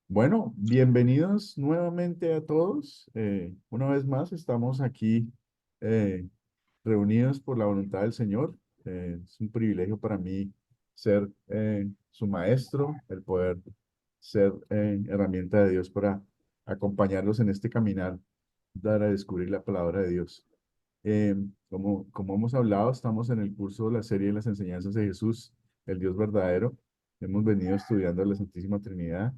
Bueno, bienvenidos nuevamente a todos. Una vez más estamos aquí eh, reunidos por la voluntad del Señor. Es un privilegio para mí ser su maestro, el poder ser herramienta de Dios para acompañarlos en este caminar, dar a descubrir la palabra de Dios. Como hemos hablado, estamos en el curso de la serie de las enseñanzas de Jesús, el Dios verdadero. Hemos venido estudiando la Santísima Trinidad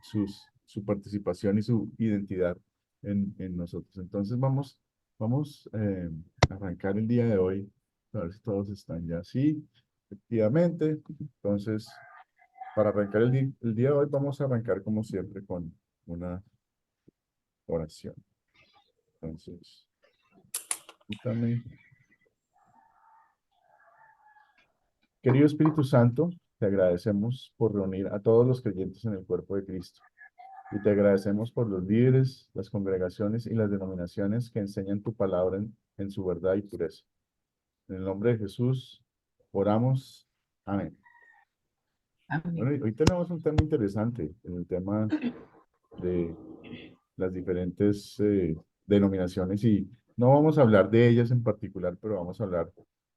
su participación y su identidad en nosotros. Entonces vamos a arrancar el día de hoy, a ver si todos están ya así, efectivamente. Entonces, para arrancar el día de hoy, vamos a arrancar como siempre con una oración. Entonces, quítame. Querido Espíritu Santo, te agradecemos por reunir a todos los creyentes en el cuerpo de Cristo. Y te agradecemos por los líderes, las congregaciones y las denominaciones que enseñan tu palabra en su verdad y pureza. En el nombre de Jesús, oramos. Amén. Amén. Bueno, y hoy tenemos un tema interesante, en el tema de las diferentes denominaciones, y no vamos a hablar de ellas en particular, pero vamos a hablar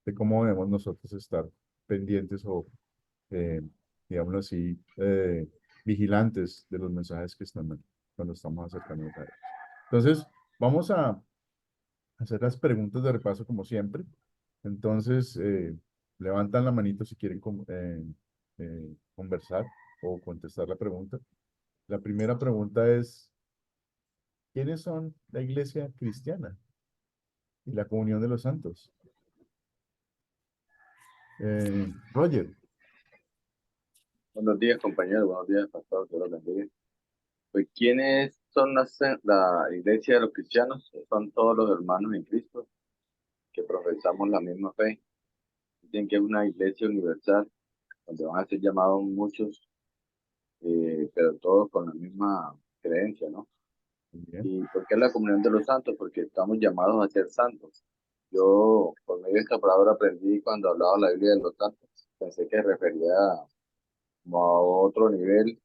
de cómo debemos nosotros estar pendientes o, eh, digámoslo así, vigilantes de los mensajes que están cuando estamos acercándonos a ellos. Entonces, vamos a hacer las preguntas de repaso como siempre. Entonces, levantan la manito si quieren conversar o contestar la pregunta. La primera pregunta es, ¿quiénes son la iglesia cristiana y la comunión de los santos? Roger. Buenos días, compañeros. Buenos días, pastor. Dios los bendiga. Pues, ¿quiénes son la iglesia de los cristianos? Son todos los hermanos en Cristo que profesamos la misma fe. Dicen que es una iglesia universal, donde van a ser llamados muchos, pero todos con la misma creencia, ¿no? Muy bien. ¿Y por qué la comunión de los santos? Porque estamos llamados a ser santos. Yo, por medio de esta palabra, aprendí cuando hablaba la Biblia de los santos. Pensé que refería como a otro nivel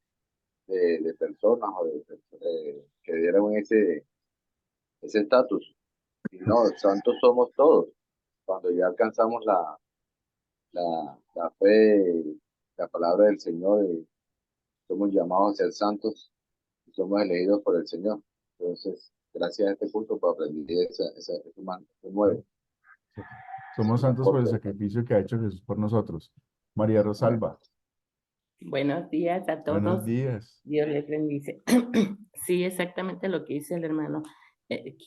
de personas o que dieran ese estatus. Y no, santos somos todos. Cuando ya alcanzamos la fe, la palabra del Señor, somos llamados a ser santos y somos elegidos por el Señor. Entonces, gracias a este curso, pues aprendí ese nuevo. Somos Un santos por el aporte. sacrificio que ha hecho Jesús por nosotros. María Amén. Rosalba, Buenos días a buenos todos. días. Dios les bendice. Sí, exactamente lo que dice el hermano.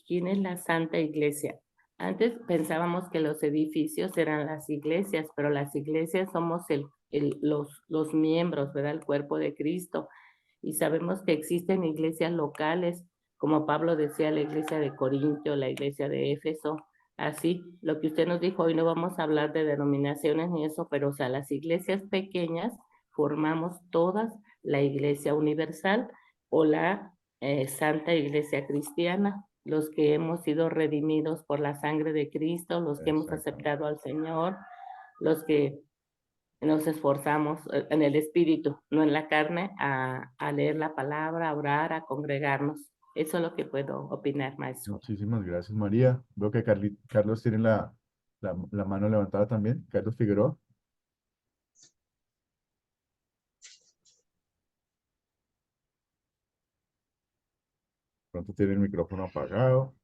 ¿Quién es la Santa Iglesia? Antes pensábamos que los edificios eran las iglesias, pero las iglesias somos los miembros, ¿verdad? El cuerpo de Cristo. Y sabemos que existen iglesias locales, como Pablo decía, la iglesia de Corintio, la iglesia de Éfeso. Así, lo que usted nos dijo, hoy no vamos a hablar de denominaciones ni eso, pero o sea, las iglesias pequeñas formamos todas la Iglesia Universal o la Santa Iglesia Cristiana, los que hemos sido redimidos por la sangre de Cristo, los que hemos Exactamente. aceptado al Señor, los que nos esforzamos en el espíritu, no en la carne, a leer la palabra, a orar, a congregarnos. Eso es lo que puedo opinar, maestro. Muchísimas gracias, María. Veo que Carlos tiene la mano levantada también. Carlos Figueroa. Pronto tiene el micrófono apagado.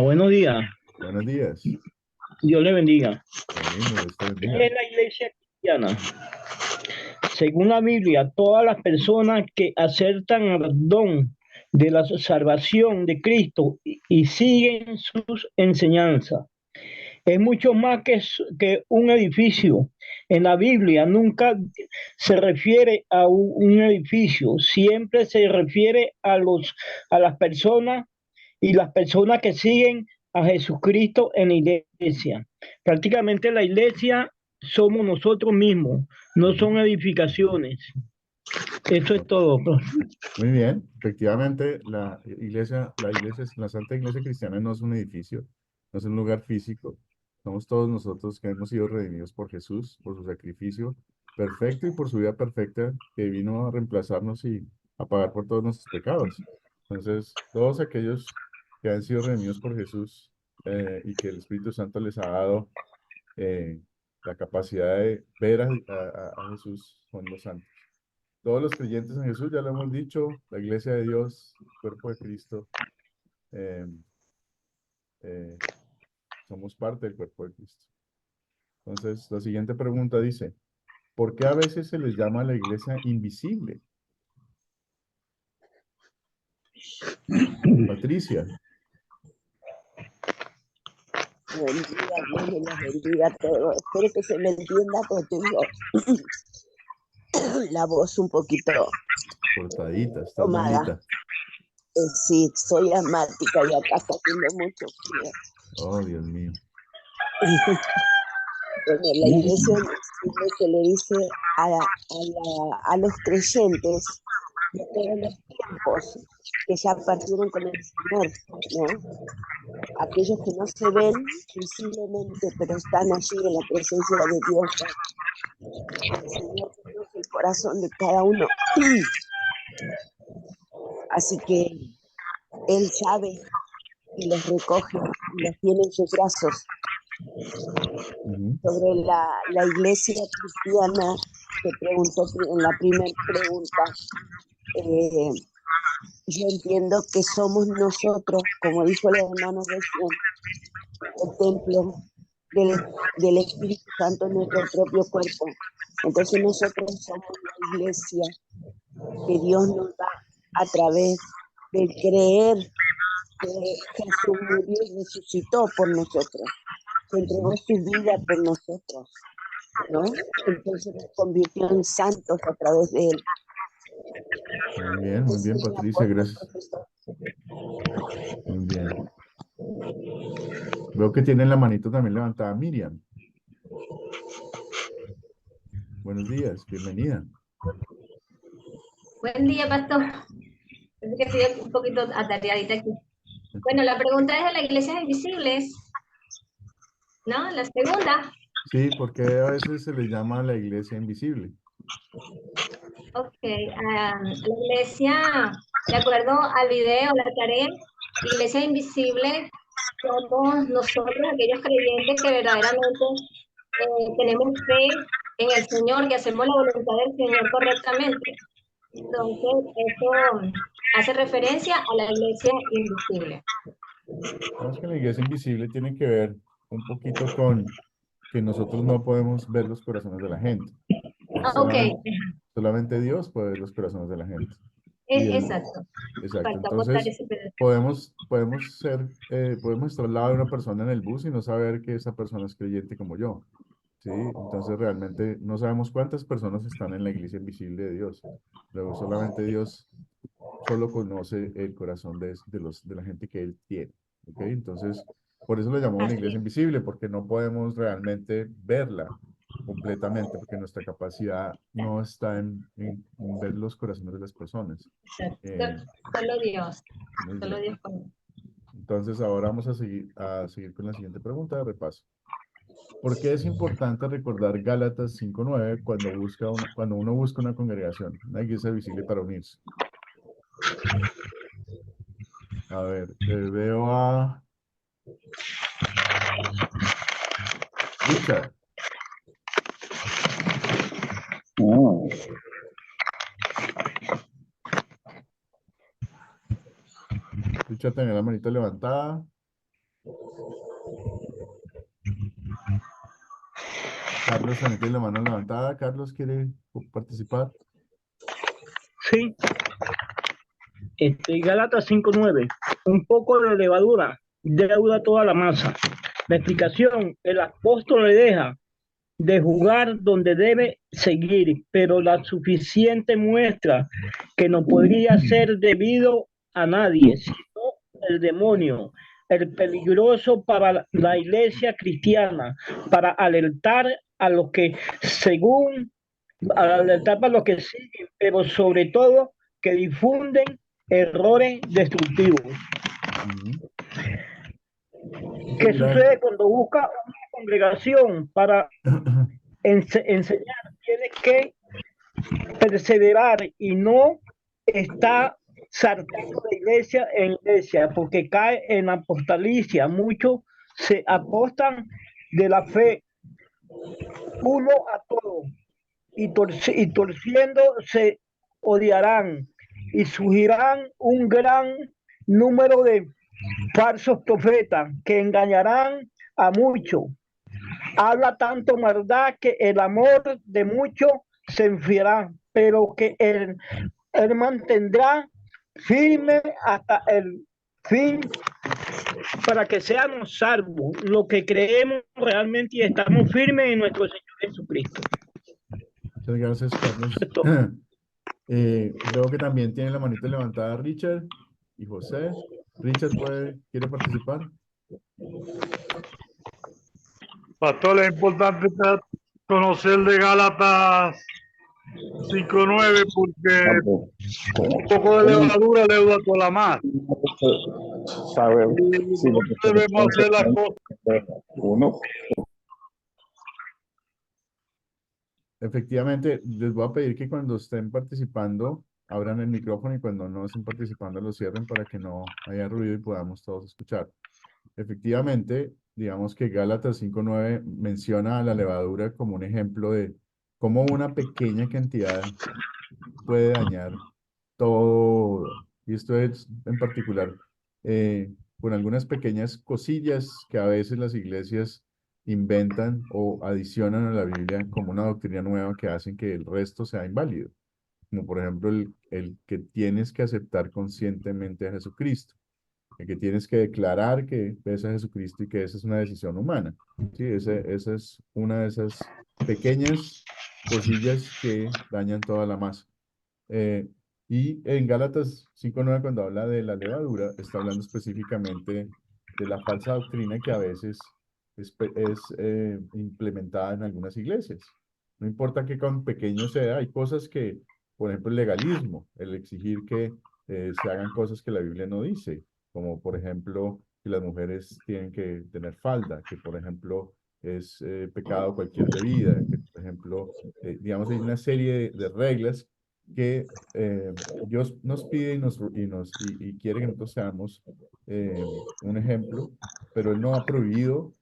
Buenos días. Buenos días. Dios le bendiga. Lo mismo, Dios te ¿Qué bendiga. es la iglesia cristiana? Según la Biblia, todas las personas que aceptan el don de la salvación de Cristo y siguen sus enseñanzas. Es mucho más que un edificio. En la Biblia nunca se refiere a un edificio, siempre se refiere a las personas y las personas que siguen a Jesucristo en la iglesia. Prácticamente la iglesia somos nosotros mismos, no son edificaciones. Eso es todo. Muy bien. Efectivamente, la Santa Iglesia Cristiana no es un edificio, no es un lugar físico. Somos todos nosotros que hemos sido redimidos por Jesús, por su sacrificio perfecto y por su vida perfecta que vino a reemplazarnos y a pagar por todos nuestros pecados. Entonces, todos aquellos que han sido redimidos por Jesús y que el Espíritu Santo les ha dado eh, la capacidad de ver a Jesús son los santos. Todos los creyentes en Jesús, ya lo hemos dicho, la iglesia de Dios, cuerpo de Cristo, eh, eh, somos parte del cuerpo de Cristo. Entonces, la siguiente pregunta dice, ¿por qué a veces se les llama a la iglesia invisible? Patricia. Buen día, Dios me los bendiga a todos. Espero que se me entienda porque tengo la voz un poquito Cortadita, estás tomada. malita. Sí, soy asmática y acá está haciendo mucho frío. Oh, Dios mío. Bueno, la iglesia invisible que le dice a los creyentes de todos los tiempos que ya partieron con el Señor, ¿no? Aquellos que no se ven visiblemente, pero están allí en la presencia de Dios. El Señor conoce el corazón de cada uno. Así que Él sabe y los recoge y los tiene en sus brazos. Sobre la iglesia cristiana, que preguntó en la primera pregunta, yo entiendo que somos nosotros, como dijo el hermano recién, el templo del Espíritu Santo en nuestro propio cuerpo. Entonces nosotros somos la iglesia que Dios nos da a través de creer que Jesús murió y resucitó por nosotros, que entregó su vida por nosotros, ¿no? Entonces nos convirtió en santos a través de él. Muy bien, Patricia, gracias. Muy bien. Veo que tienen la manito también levantada Miriam. Buenos días, bienvenida. Buen día, pastor. Pensé que estoy un poquito atareadita aquí. Bueno, la pregunta es de las iglesias invisibles, ¿no? La segunda. Sí, porque a veces se le llama la iglesia invisible. Ok, la iglesia, de acuerdo al video, la tarea, la iglesia invisible somos nosotros, aquellos creyentes que verdaderamente tenemos fe en el Señor, que hacemos la voluntad del Señor correctamente. Entonces, esto hace referencia a la iglesia invisible. Sabemos que la iglesia invisible tiene que ver un poquito con que nosotros no podemos ver los corazones de la gente. Solamente Dios puede ver los corazones de la gente. Exacto. Exacto. Entonces, podemos estar al lado de una persona en el bus y no saber que esa persona es creyente como yo. ¿Sí? Entonces, realmente no sabemos cuántas personas están en la iglesia invisible de Dios. Luego, solamente Dios solo conoce el corazón de la gente que Él tiene. ¿Ok? Entonces, por eso lo llamamos la iglesia invisible, porque no podemos realmente verla completamente, porque nuestra capacidad no está en ver los corazones de las personas. Solo Dios. Muy Solo bien. Dios conoce. Entonces, ahora vamos a seguir con la siguiente pregunta de repaso. ¿Por qué es importante recordar Gálatas 5:9 cuando uno busca una congregación, una iglesia visible para unirse? A ver, veo a Richard. Richard tiene la manita levantada. Carlos también tiene la mano levantada. Carlos, ¿quiere participar? Sí. Gálatas 5:9. Un poco de levadura deuda toda la masa. La explicación, el apóstol le deja de jugar donde debe seguir, pero la suficiente muestra que no podría ser debido a nadie, sino el demonio, el peligroso para la iglesia cristiana, para alertar a los que para los que siguen, pero sobre todo que difunden errores destructivos. ¿Qué sucede cuando busca congregación para enseñar, tienes que perseverar y no está saltando de iglesia en iglesia, porque cae en apostolicia. Muchos se apostan de la fe, uno a todo, y torciendo se odiarán y surgirán un gran número de falsos profetas que engañarán a muchos. Habla tanto maldad que el amor de muchos se enfriará, pero que él mantendrá firme hasta el fin para que seamos salvos, lo que creemos realmente y estamos firmes en nuestro Señor Jesucristo. Muchas gracias, Carlos. Veo que también tiene la manita levantada Richard y José. Richard quiere participar. Pastor, es importante conocer de Gálatas 5:9 porque un poco de levadura leuda toda la masa. Y no debemos hacer las cosas. Efectivamente, les voy a pedir que cuando estén participando abran el micrófono y cuando no estén participando lo cierren para que no haya ruido y podamos todos escuchar. Efectivamente, digamos que Gálatas 5:9 menciona a la levadura como un ejemplo de cómo una pequeña cantidad puede dañar todo. Y esto es en particular con algunas pequeñas cosillas que a veces las iglesias inventan o adicionan a la Biblia como una doctrina nueva que hacen que el resto sea inválido. Como por ejemplo el que tienes que aceptar conscientemente a Jesucristo. El que tienes que declarar que ves a Jesucristo y que esa es una decisión humana. Sí, esa es una de esas pequeñas cosillas que dañan toda la masa. Y en Gálatas 5:9, cuando habla de la levadura, está hablando específicamente de la falsa doctrina que a veces es implementada en algunas iglesias. No importa qué tan pequeño sea, hay cosas que, por ejemplo, el legalismo, el exigir que se hagan cosas que la Biblia no dice, como por ejemplo que las mujeres tienen que tener falda, que por ejemplo es pecado cualquier bebida, que por ejemplo, digamos, hay una serie de reglas que Dios nos pide y quiere que nosotros seamos un ejemplo, pero Él no ha prohibido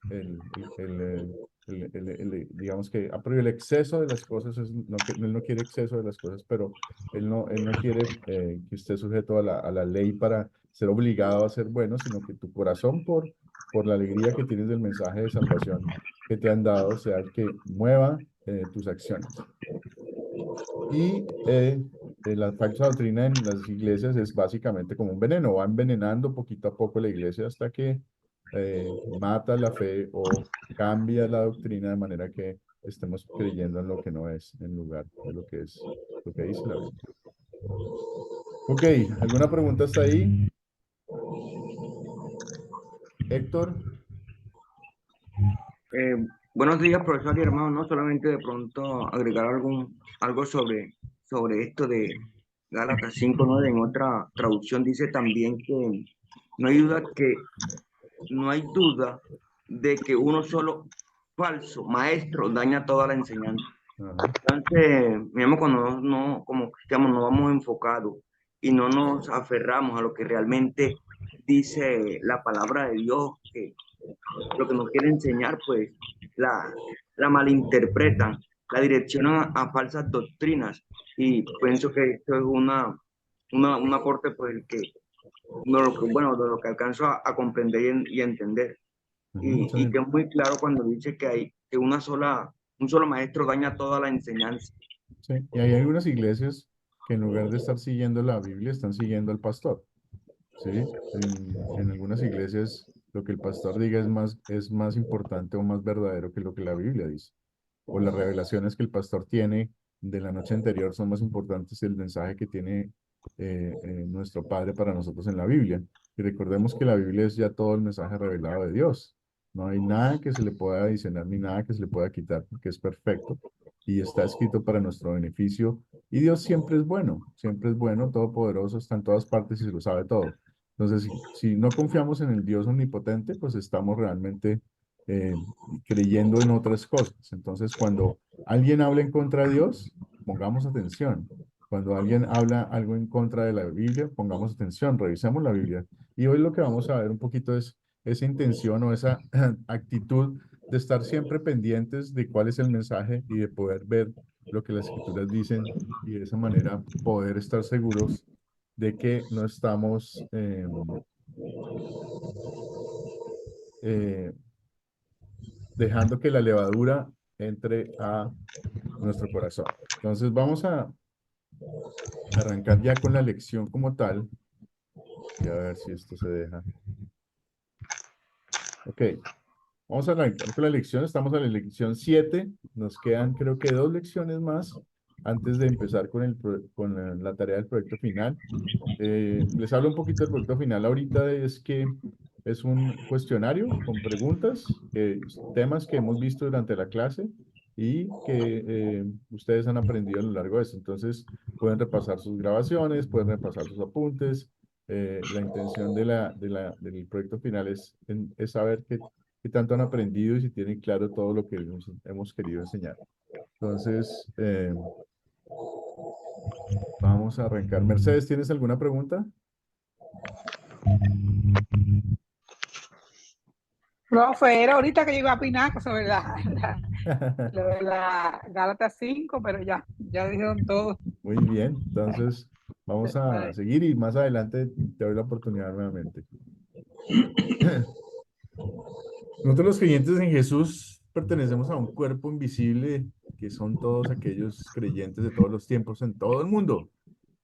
digamos que ha prohibido el exceso de las cosas, Él no quiere exceso de las cosas, pero Él no quiere que esté sujeto a la ley para ser obligado a ser bueno, sino que tu corazón por la alegría que tienes del mensaje de salvación que te han dado, sea el que mueva tus acciones. Y la falsa doctrina en las iglesias es básicamente como un veneno, va envenenando poquito a poco la iglesia hasta que mata la fe o cambia la doctrina de manera que estemos creyendo en lo que no es, en lugar de lo que es, lo que dice la Biblia. Ok, ¿alguna pregunta hasta ahí? Héctor. Buenos días, profesor y hermano. No solamente de pronto agregar algo sobre esto de Gálatas 5:9. En otra traducción dice también que no hay duda de que uno solo falso maestro daña toda la enseñanza. Entonces, miramos cuando no, como cristianos, no vamos enfocados y no nos aferramos a lo que realmente dice la palabra de Dios, que lo que nos quiere enseñar, pues la malinterpretan, la direccionan a falsas doctrinas, y pienso que esto es un aporte pues de lo que alcanzo a comprender y entender. Y que es muy claro cuando dice que hay que un solo maestro daña toda la enseñanza. Sí, y hay algunas iglesias que en lugar de estar siguiendo la Biblia, están siguiendo al pastor. ¿Sí? En algunas iglesias lo que el pastor diga es más importante o más verdadero que lo que la Biblia dice. O las revelaciones que el pastor tiene de la noche anterior son más importantes que el mensaje que tiene nuestro Padre para nosotros en la Biblia. Y recordemos que la Biblia es ya todo el mensaje revelado de Dios. No hay nada que se le pueda adicionar ni nada que se le pueda quitar, porque es perfecto y está escrito para nuestro beneficio. Y Dios siempre es bueno, todopoderoso, está en todas partes y se lo sabe todo. Entonces, si no confiamos en el Dios omnipotente, pues estamos realmente creyendo en otras cosas. Entonces, cuando alguien habla en contra de Dios, pongamos atención. Cuando alguien habla algo en contra de la Biblia, pongamos atención, revisemos la Biblia. Y hoy lo que vamos a ver un poquito es esa intención o esa actitud de estar siempre pendientes de cuál es el mensaje y de poder ver lo que las escrituras dicen y de esa manera poder estar seguros de que no estamos eh, dejando que la levadura entre a nuestro corazón. Entonces vamos a arrancar ya con la lección como tal y a ver si esto se deja. Ok, vamos a arrancar con la lección. Estamos en la lección 7. Nos quedan creo que 2 lecciones más antes de empezar con la tarea del proyecto final. Les hablo un poquito del proyecto final ahorita, es que es un cuestionario con preguntas, temas que hemos visto durante la clase y que ustedes han aprendido a lo largo de eso. Entonces, pueden repasar sus grabaciones, pueden repasar sus apuntes. La intención del proyecto final es saber qué tanto han aprendido y si tienen claro todo lo que hemos querido enseñar. Entonces, vamos a arrancar. Mercedes, ¿tienes alguna pregunta? Profe, era ahorita que yo iba a opinar sobre lo de la Gálatas 5, pero ya dijeron todo. Muy bien, entonces vamos a seguir y más adelante te doy la oportunidad nuevamente. Nosotros los creyentes en Jesús pertenecemos a un cuerpo invisible que son todos aquellos creyentes de todos los tiempos en todo el mundo.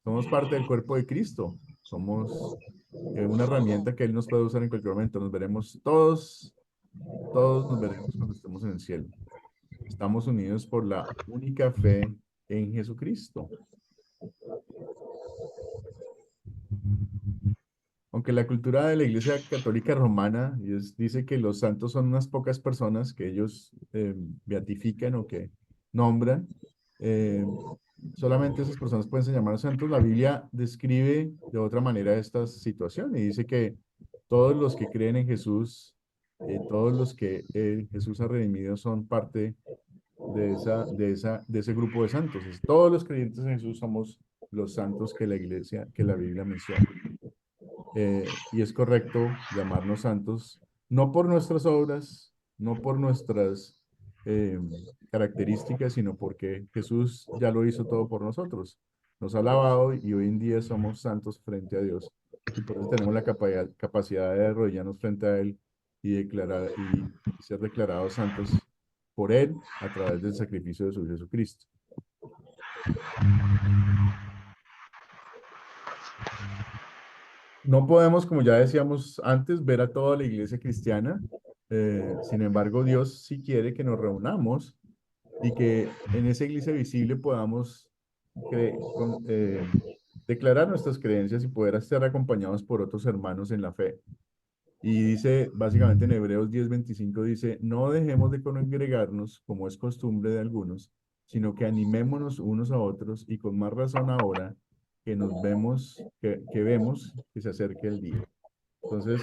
Somos parte del cuerpo de Cristo. Somos una herramienta que Él nos puede usar en cualquier momento. Nos veremos todos nos veremos cuando estemos en el cielo. Estamos unidos por la única fe en Jesucristo. Aunque la cultura de la Iglesia Católica Romana dice que los santos son unas pocas personas que ellos beatifican o que nombran, solamente esas personas pueden ser llamadas santos. La Biblia describe de otra manera esta situación y dice que todos los que creen en Jesús, todos los que Jesús ha redimido son parte de ese grupo de santos. Todos los creyentes en Jesús somos los santos que la Biblia menciona. Y es correcto llamarnos santos, no por nuestras obras, no por nuestras características, sino porque Jesús ya lo hizo todo por nosotros. Nos ha lavado y hoy en día somos santos frente a Dios. Y por eso tenemos la capacidad de arrodillarnos frente a Él y ser declarados santos por Él a través del sacrificio de su Jesucristo. No podemos, como ya decíamos antes, ver a toda la iglesia cristiana. Sin embargo, Dios sí quiere que nos reunamos y que en esa iglesia visible podamos declarar nuestras creencias y poder estar acompañados por otros hermanos en la fe. Y dice, básicamente en Hebreos 10:25, dice, no dejemos de congregarnos como es costumbre de algunos, sino que animémonos unos a otros y con más razón ahora que vemos que se acerque el día. Entonces,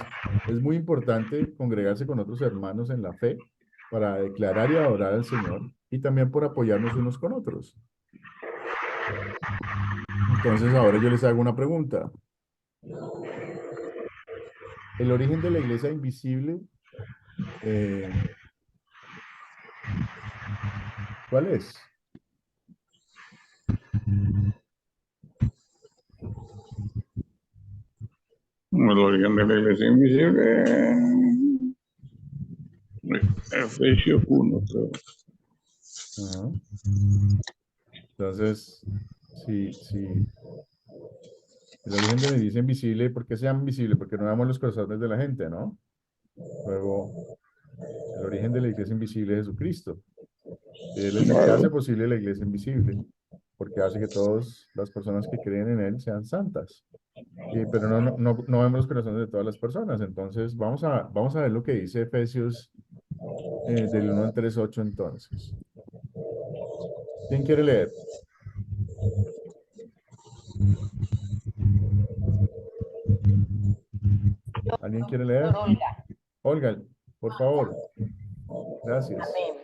es muy importante congregarse con otros hermanos en la fe para declarar y adorar al Señor y también por apoyarnos unos con otros. Entonces, ahora yo les hago una pregunta. El origen de la iglesia invisible, ¿cuál es? El origen de la iglesia invisible. Efesios 1, creo. Ajá. Entonces, sí. El origen de la iglesia invisible, ¿por qué se llama invisible? Porque no vemos los corazones de la gente, ¿no? Luego, el origen de la iglesia invisible es Jesucristo. Él es el que hace posible la iglesia invisible, porque hace que todas las personas que creen en Él sean santas. Pero no vemos los corazones de todas las personas. Entonces, vamos a ver lo que dice Efesios del 1 al 3:8 entonces. ¿Quién quiere leer? ¿Alguien quiere leer? Olga, por favor. Gracias. Amén.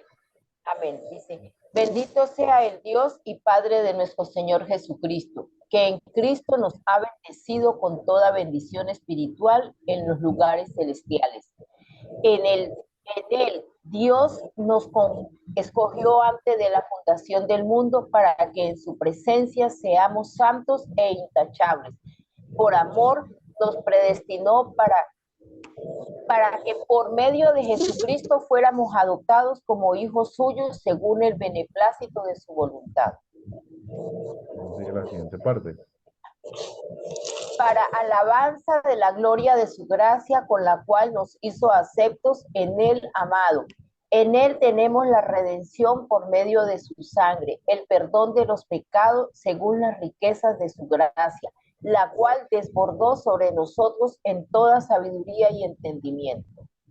Amén. Dice, bendito sea el Dios y Padre de nuestro Señor Jesucristo, que en Cristo nos ha bendecido con toda bendición espiritual en los lugares celestiales. En él Dios nos escogió antes de la fundación del mundo para que en su presencia seamos santos e intachables. Por amor nos predestinó para que por medio de Jesucristo fuéramos adoptados como hijos suyos según el beneplácito de su voluntad. Sigue la siguiente parte. Para alabanza de la gloria de su gracia con la cual nos hizo aceptos en el amado. En él tenemos la redención por medio de su sangre, el perdón de los pecados según las riquezas de su gracia, la cual desbordó sobre nosotros en toda sabiduría y entendimiento.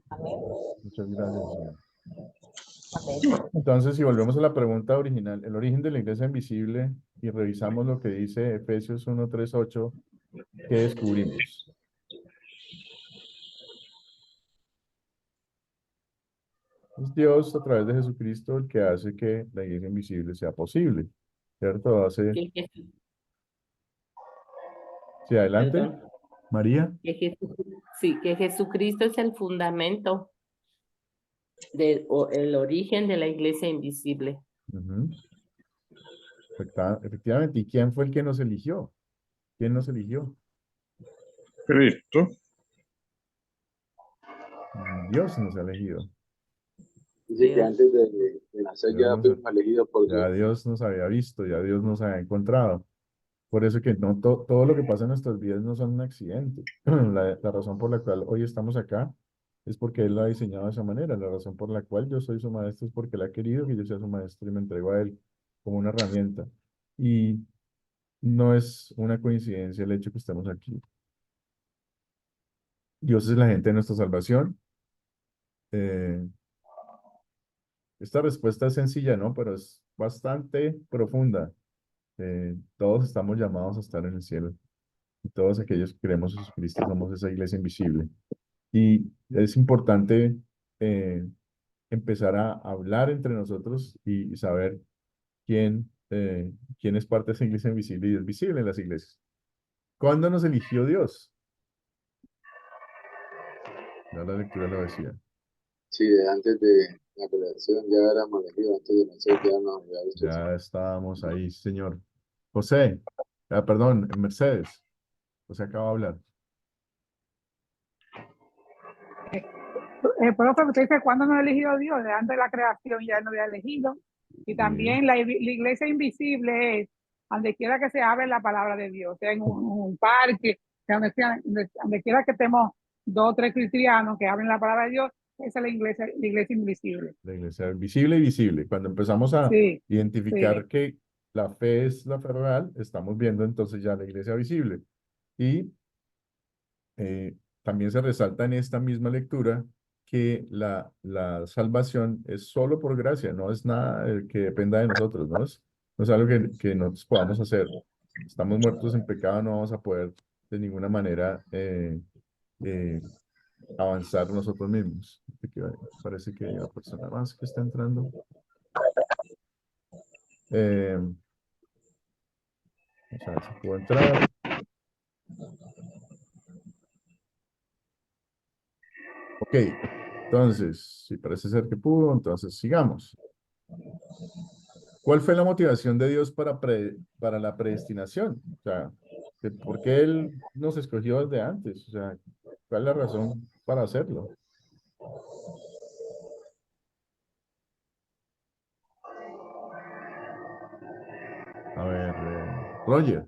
Amén. Muchas gracias, señor. Amén. Entonces, si volvemos a la pregunta original, el origen de la iglesia invisible, y revisamos lo que dice Efesios 1, 3, 8, ¿qué descubrimos? Es Dios a través de Jesucristo el que hace que la iglesia invisible sea posible, ¿cierto? Hace... Sí, adelante. Perdón. María. Que Jesucristo es el fundamento el origen de la iglesia invisible. Uh-huh. Efectivamente. ¿Y quién fue el que nos eligió? ¿Quién nos eligió? Cristo. Dios nos ha elegido. Dice que antes de nacer ya fuimos elegidos por Dios. Ya Dios nos había visto, ya Dios nos había encontrado. Por eso que no todo lo que pasa en nuestras vidas no son un accidente. La razón por la cual hoy estamos acá es porque Él lo ha diseñado de esa manera. La razón por la cual yo soy su maestro es porque Él ha querido que yo sea su maestro y me entrego a Él como una herramienta. Y no es una coincidencia el hecho que estemos aquí. Dios es la gente de nuestra salvación. Esta respuesta es sencilla, ¿no? Pero es bastante profunda. Todos estamos llamados a estar en el cielo. Y todos aquellos que creemos en Jesucristo somos esa iglesia invisible. Y es importante empezar a hablar entre nosotros y saber quién es parte de esa iglesia invisible y es visible en las iglesias. ¿Cuándo nos eligió Dios? Ya la lectura lo decía. Sí, antes de la creación ya éramos elegidos, antes de nacer ya nos había visto. Ya estábamos ahí, señor. José, perdón, Mercedes. José acaba de hablar. Por eso usted dice, ¿cuándo nos eligió Dios? De antes de la creación ya nos había elegido. Y también la iglesia invisible es donde quiera que se hable la palabra de Dios, sea en un parque, sea donde quiera que estemos 2 o 3 cristianos que hablen la palabra de Dios, esa es la iglesia invisible. La iglesia visible y visible. Cuando empezamos a identificar que la fe es la fe real, estamos viendo entonces ya la iglesia visible. Y también se resalta en esta misma lectura que la salvación es solo por gracia, no es nada que dependa de nosotros, no es algo que nosotros podamos hacer. Estamos muertos en pecado, no vamos a poder de ninguna manera avanzar nosotros mismos. Parece que hay una persona más que está entrando. Vamos a ver si puedo entrar. Ok, entonces, si parece ser que pudo, entonces sigamos. ¿Cuál fue la motivación de Dios para la predestinación? O sea, ¿por qué Él nos escogió desde antes? O sea, ¿cuál es la razón para hacerlo? A ver, Roger.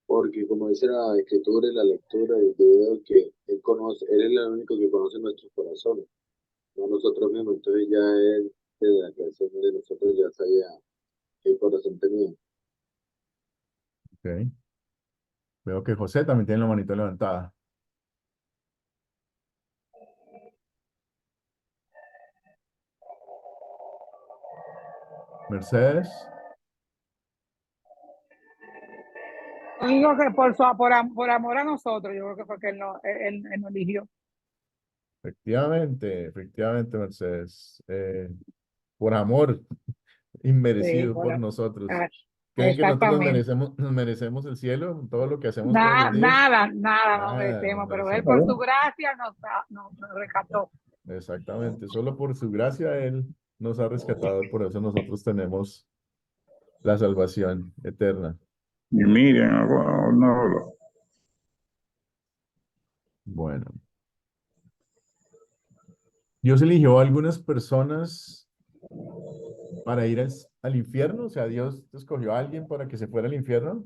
Porque como dice la escritura y la lectura del video, que Él conoce, Él es el único que conoce nuestros corazones, no nosotros mismos. Entonces ya Él, desde la creación de nosotros, ya sabía qué corazón tenía. Ok. Veo que José también tiene la manito levantada. Mercedes. Digo que por amor a nosotros, yo creo que fue que él nos eligió. efectivamente, Mercedes. Por amor Sí, inmerecido por nosotros. ah, ¿Creen que nosotros exactamente. nos merecemos el cielo? Todo lo que hacemos todos los días. Nada nos Nada, nos merecemos, pero Él merecemos. por su gracia nos rescató. Exactamente. Solo por su gracia Él nos ha rescatado. Por eso nosotros tenemos la salvación eterna. Y miren, no, Bueno. Dios eligió a algunas personas para ir al infierno. O sea, Dios escogió a alguien para que se fuera al infierno.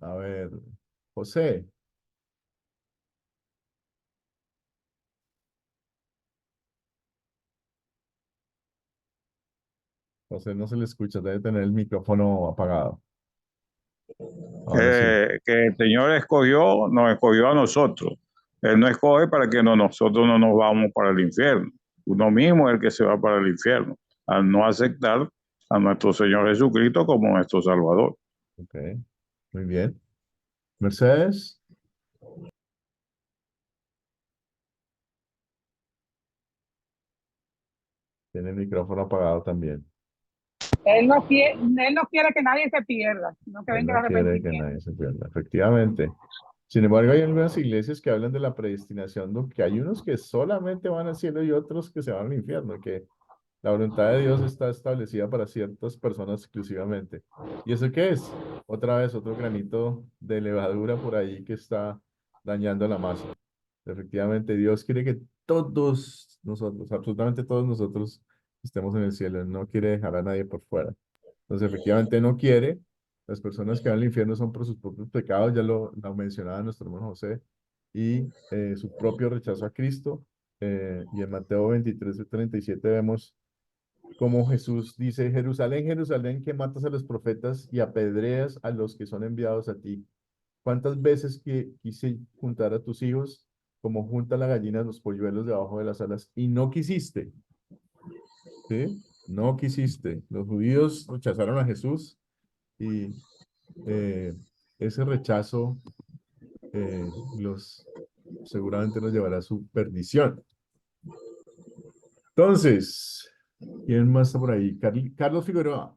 A ver, José. José no se le escucha, debe tener el micrófono apagado. Ahora sí. que el Señor nos escogió a nosotros. Él no escoge para que nosotros no nos vamos para el infierno. Uno mismo es el que se va para el infierno, al no aceptar a nuestro Señor Jesucristo como nuestro Salvador. Ok, muy bien. Mercedes. Tiene el micrófono apagado también. Él no quiere que nadie se pierda, sino que Él venga el no quiere que arrepentimiento. nadie se pierda, efectivamente. Sin embargo, hay algunas iglesias que hablan de la predestinación, que hay unos que solamente van al cielo y otros que se van al infierno, que la voluntad de Dios está establecida para ciertas personas exclusivamente. ¿Y eso qué es? Otra vez, otro granito de levadura por ahí que está dañando la masa. Efectivamente, Dios quiere que todos nosotros, absolutamente todos nosotros, estemos en el cielo. Él no quiere dejar a nadie por fuera. Entonces, efectivamente, no quiere. Las personas que van al infierno son por sus propios pecados, ya lo mencionaba nuestro hermano José, y su propio rechazo a Cristo. Y en Mateo 23:37 vemos cómo Jesús dice: Jerusalén, Jerusalén, que matas a los profetas y apedreas a los que son enviados a ti. ¿Cuántas veces que quise juntar a tus hijos como junta la gallina los polluelos debajo de las alas y no quisiste? ¿Sí? No quisiste. Los judíos rechazaron a Jesús y ese rechazo seguramente nos llevará a su perdición. Entonces, ¿quién más está por ahí? Carlos Figueroa.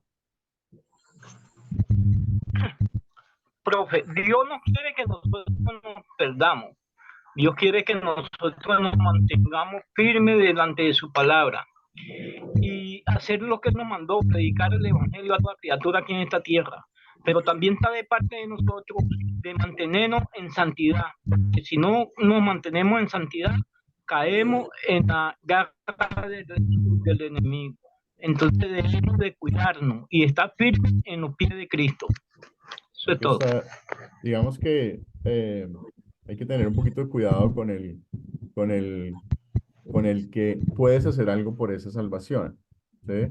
Profe, Dios no quiere que nosotros nos perdamos. Dios quiere que nosotros nos mantengamos firmes delante de su palabra y hacer lo que nos mandó, predicar el evangelio a toda criatura aquí en esta tierra. Pero también está de parte de nosotros de mantenernos en santidad, porque si no nos mantenemos en santidad, caemos en la garra del enemigo. Entonces debemos de cuidarnos y estar firmes en los pies de Cristo. Eso es todo. Digamos que hay que tener un poquito de cuidado con el que puedes hacer algo por esa salvación, ¿sí?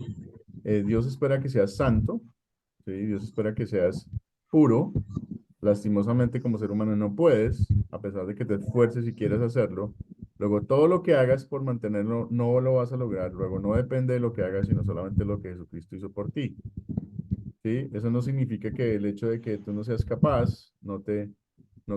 Dios espera que seas santo, ¿sí? Dios espera que seas puro. Lastimosamente, como ser humano no puedes, a pesar de que te esfuerces y quieras hacerlo. Luego, todo lo que hagas por mantenerlo no lo vas a lograr. Luego, no depende de lo que hagas, sino solamente de lo que Jesucristo hizo por ti. ¿Sí? Eso no significa que el hecho de que tú no seas capaz no te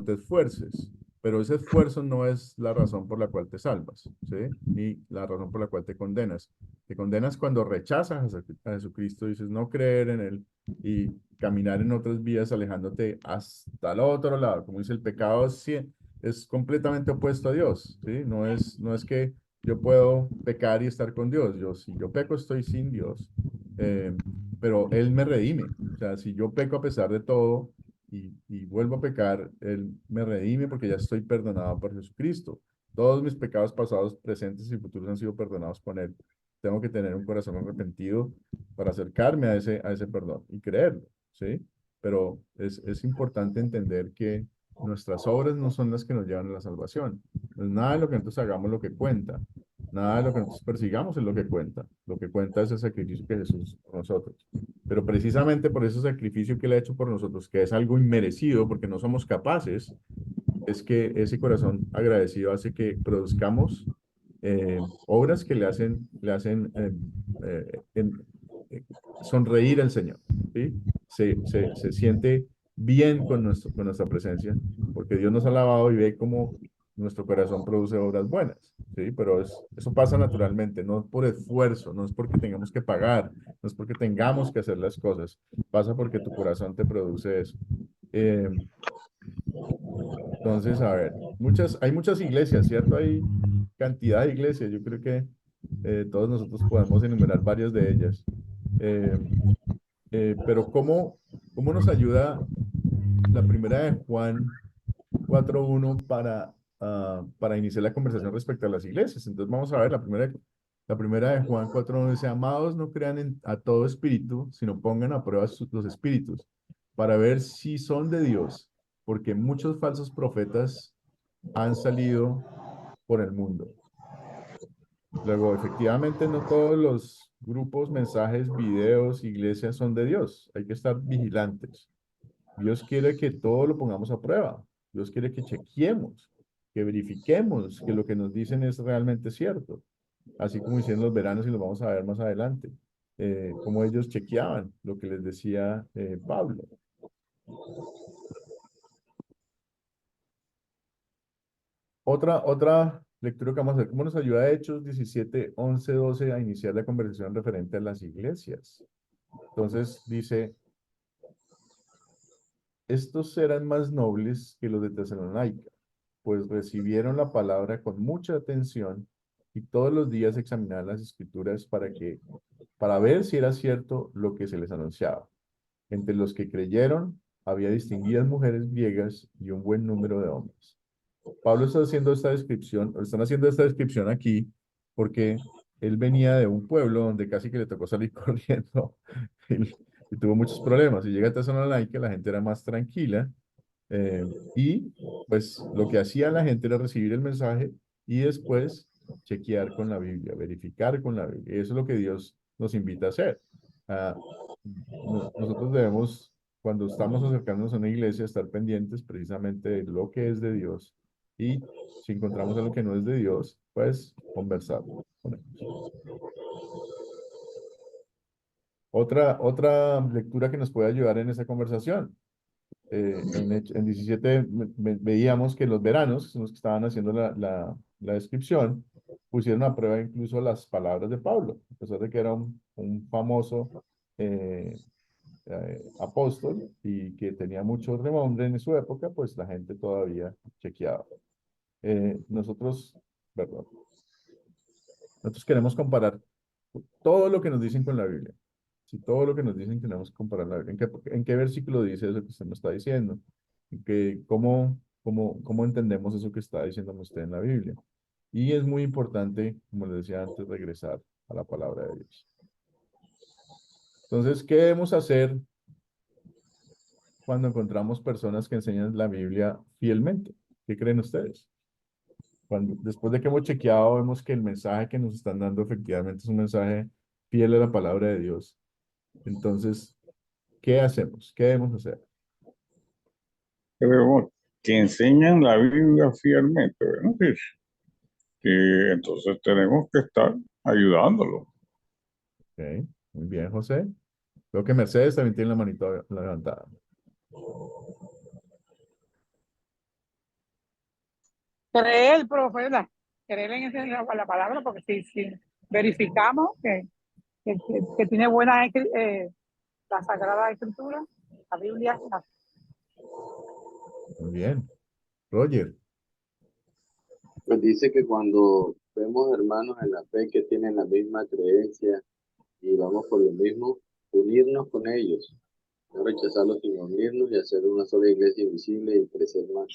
esfuerces, pero ese esfuerzo no es la razón por la cual te salvas, ¿sí? Ni la razón por la cual te condenas. Te condenas cuando rechazas a Jesucristo, dices no creer en Él y caminar en otras vías alejándote hasta el otro lado. Como dice, el pecado es completamente opuesto a Dios, ¿sí? No es que yo puedo pecar y estar con Dios. Si yo peco, estoy sin Dios. Pero Él me redime. O sea, si yo peco a pesar de todo y vuelvo a pecar, Él me redime porque ya estoy perdonado por Jesucristo. Todos mis pecados pasados, presentes y futuros han sido perdonados con Él. Tengo que tener un corazón arrepentido para acercarme a ese perdón y creerlo, ¿sí? Pero es importante entender que nuestras obras no son las que nos llevan a la salvación. No es nada de lo que nosotros hagamos lo que cuenta. Nada de lo que nosotros persigamos es lo que cuenta. Lo que cuenta es el sacrificio que Jesús hizo por nosotros. Pero precisamente por ese sacrificio que Él ha hecho por nosotros, que es algo inmerecido porque no somos capaces, es que ese corazón agradecido hace que produzcamos obras que le hacen sonreír al Señor, ¿sí? Se siente bien con nuestra presencia, porque Dios nos ha lavado y ve cómo nuestro corazón produce obras buenas, ¿sí? Pero eso pasa naturalmente, no por esfuerzo, no es porque tengamos que pagar, no es porque tengamos que hacer las cosas, pasa porque tu corazón te produce eso. Eh, entonces, a ver, hay muchas iglesias, ¿cierto? Hay cantidad de iglesias, yo creo que todos nosotros podemos enumerar varias de ellas. Eh, pero ¿cómo nos ayuda la primera de Juan 4:1 para iniciar la conversación respecto a las iglesias? Entonces vamos a ver, la primera de Juan 4:1 dice: amados, no crean a todo espíritu, sino pongan a prueba los espíritus, para ver si son de Dios, porque muchos falsos profetas han salido por el mundo. Luego, efectivamente, no todos los grupos, mensajes, videos, iglesias son de Dios. Hay que estar vigilantes. Dios quiere que todo lo pongamos a prueba. Dios quiere que chequeemos, que verifiquemos que lo que nos dicen es realmente cierto. Así como hicieron los veranos y lo vamos a ver más adelante. Cómo ellos chequeaban lo que les decía Pablo. Otra lectura que vamos a hacer: ¿cómo nos ayuda Hechos 17, 11, 12 a iniciar la conversación referente a las iglesias? Entonces dice: estos eran más nobles que los de Tesalónica, pues recibieron la palabra con mucha atención y todos los días examinaban las escrituras para ver si era cierto lo que se les anunciaba. Entre los que creyeron había distinguidas mujeres griegas y un buen número de hombres. Pablo está haciendo esta descripción, o están haciendo esta descripción aquí, porque él venía de un pueblo donde casi que le tocó salir corriendo y tuvo muchos problemas. Y llega a Tesalónica, la gente era más tranquila, y pues lo que hacía la gente era recibir el mensaje y después chequear con la Biblia, verificar con la Biblia. Y eso es lo que Dios nos invita a hacer. Ah, nosotros debemos, cuando estamos acercándonos a una iglesia, estar pendientes precisamente de lo que es de Dios, y si encontramos algo que no es de Dios, pues conversar con ellos. Otra lectura que nos puede ayudar en esa conversación. En 17 veíamos que los veranos, que son los que estaban haciendo la descripción, pusieron a prueba incluso las palabras de Pablo, a pesar de que era un famoso apóstol y que tenía mucho renombre en su época, pues la gente todavía chequeaba. Perdón, nosotros queremos comparar todo lo que nos dicen con la Biblia. Si todo lo que nos dicen tenemos que comparar la Biblia. ¿En qué versículo dice eso que usted me está diciendo? ¿Cómo entendemos eso que está diciendo usted en la Biblia? Y es muy importante, como les decía antes, regresar a la palabra de Dios. Entonces, ¿qué debemos hacer cuando encontramos personas que enseñan la Biblia fielmente? ¿Qué creen ustedes? Después de que hemos chequeado, vemos que el mensaje que nos están dando efectivamente es un mensaje fiel a la palabra de Dios. Entonces, ¿qué hacemos? ¿Qué debemos hacer? Creo que enseñan la Biblia fielmente, ¿verdad? Que entonces tenemos que estar ayudándolo. Ok, muy bien, José. Veo que Mercedes también tiene la manito levantada. Creer, profe, ¿verdad? Creer en la palabra, porque si verificamos que tiene buena la Sagrada Escritura, la Biblia. Muy bien. Roger. Pues dice que cuando vemos hermanos en la fe que tienen la misma creencia y vamos por lo mismo, unirnos con ellos, no rechazarlos, sino unirnos y hacer una sola iglesia invisible y crecer más.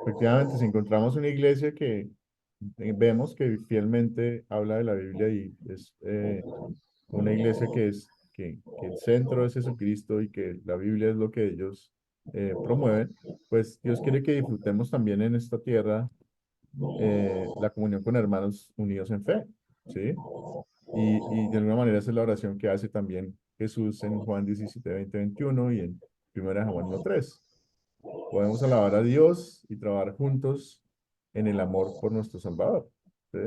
Efectivamente, si encontramos una iglesia que vemos que fielmente habla de la Biblia y es una iglesia que el centro es Jesucristo y que la Biblia es lo que ellos promueven, pues Dios quiere que disfrutemos también en esta tierra la comunión con hermanos unidos en fe, ¿sí? Y de alguna manera esa es la oración que hace también Jesús en Juan 17, 20, 21 y en 1 Juan 1:3. Podemos alabar a Dios y trabajar juntos en el amor por nuestro Salvador, ¿sí?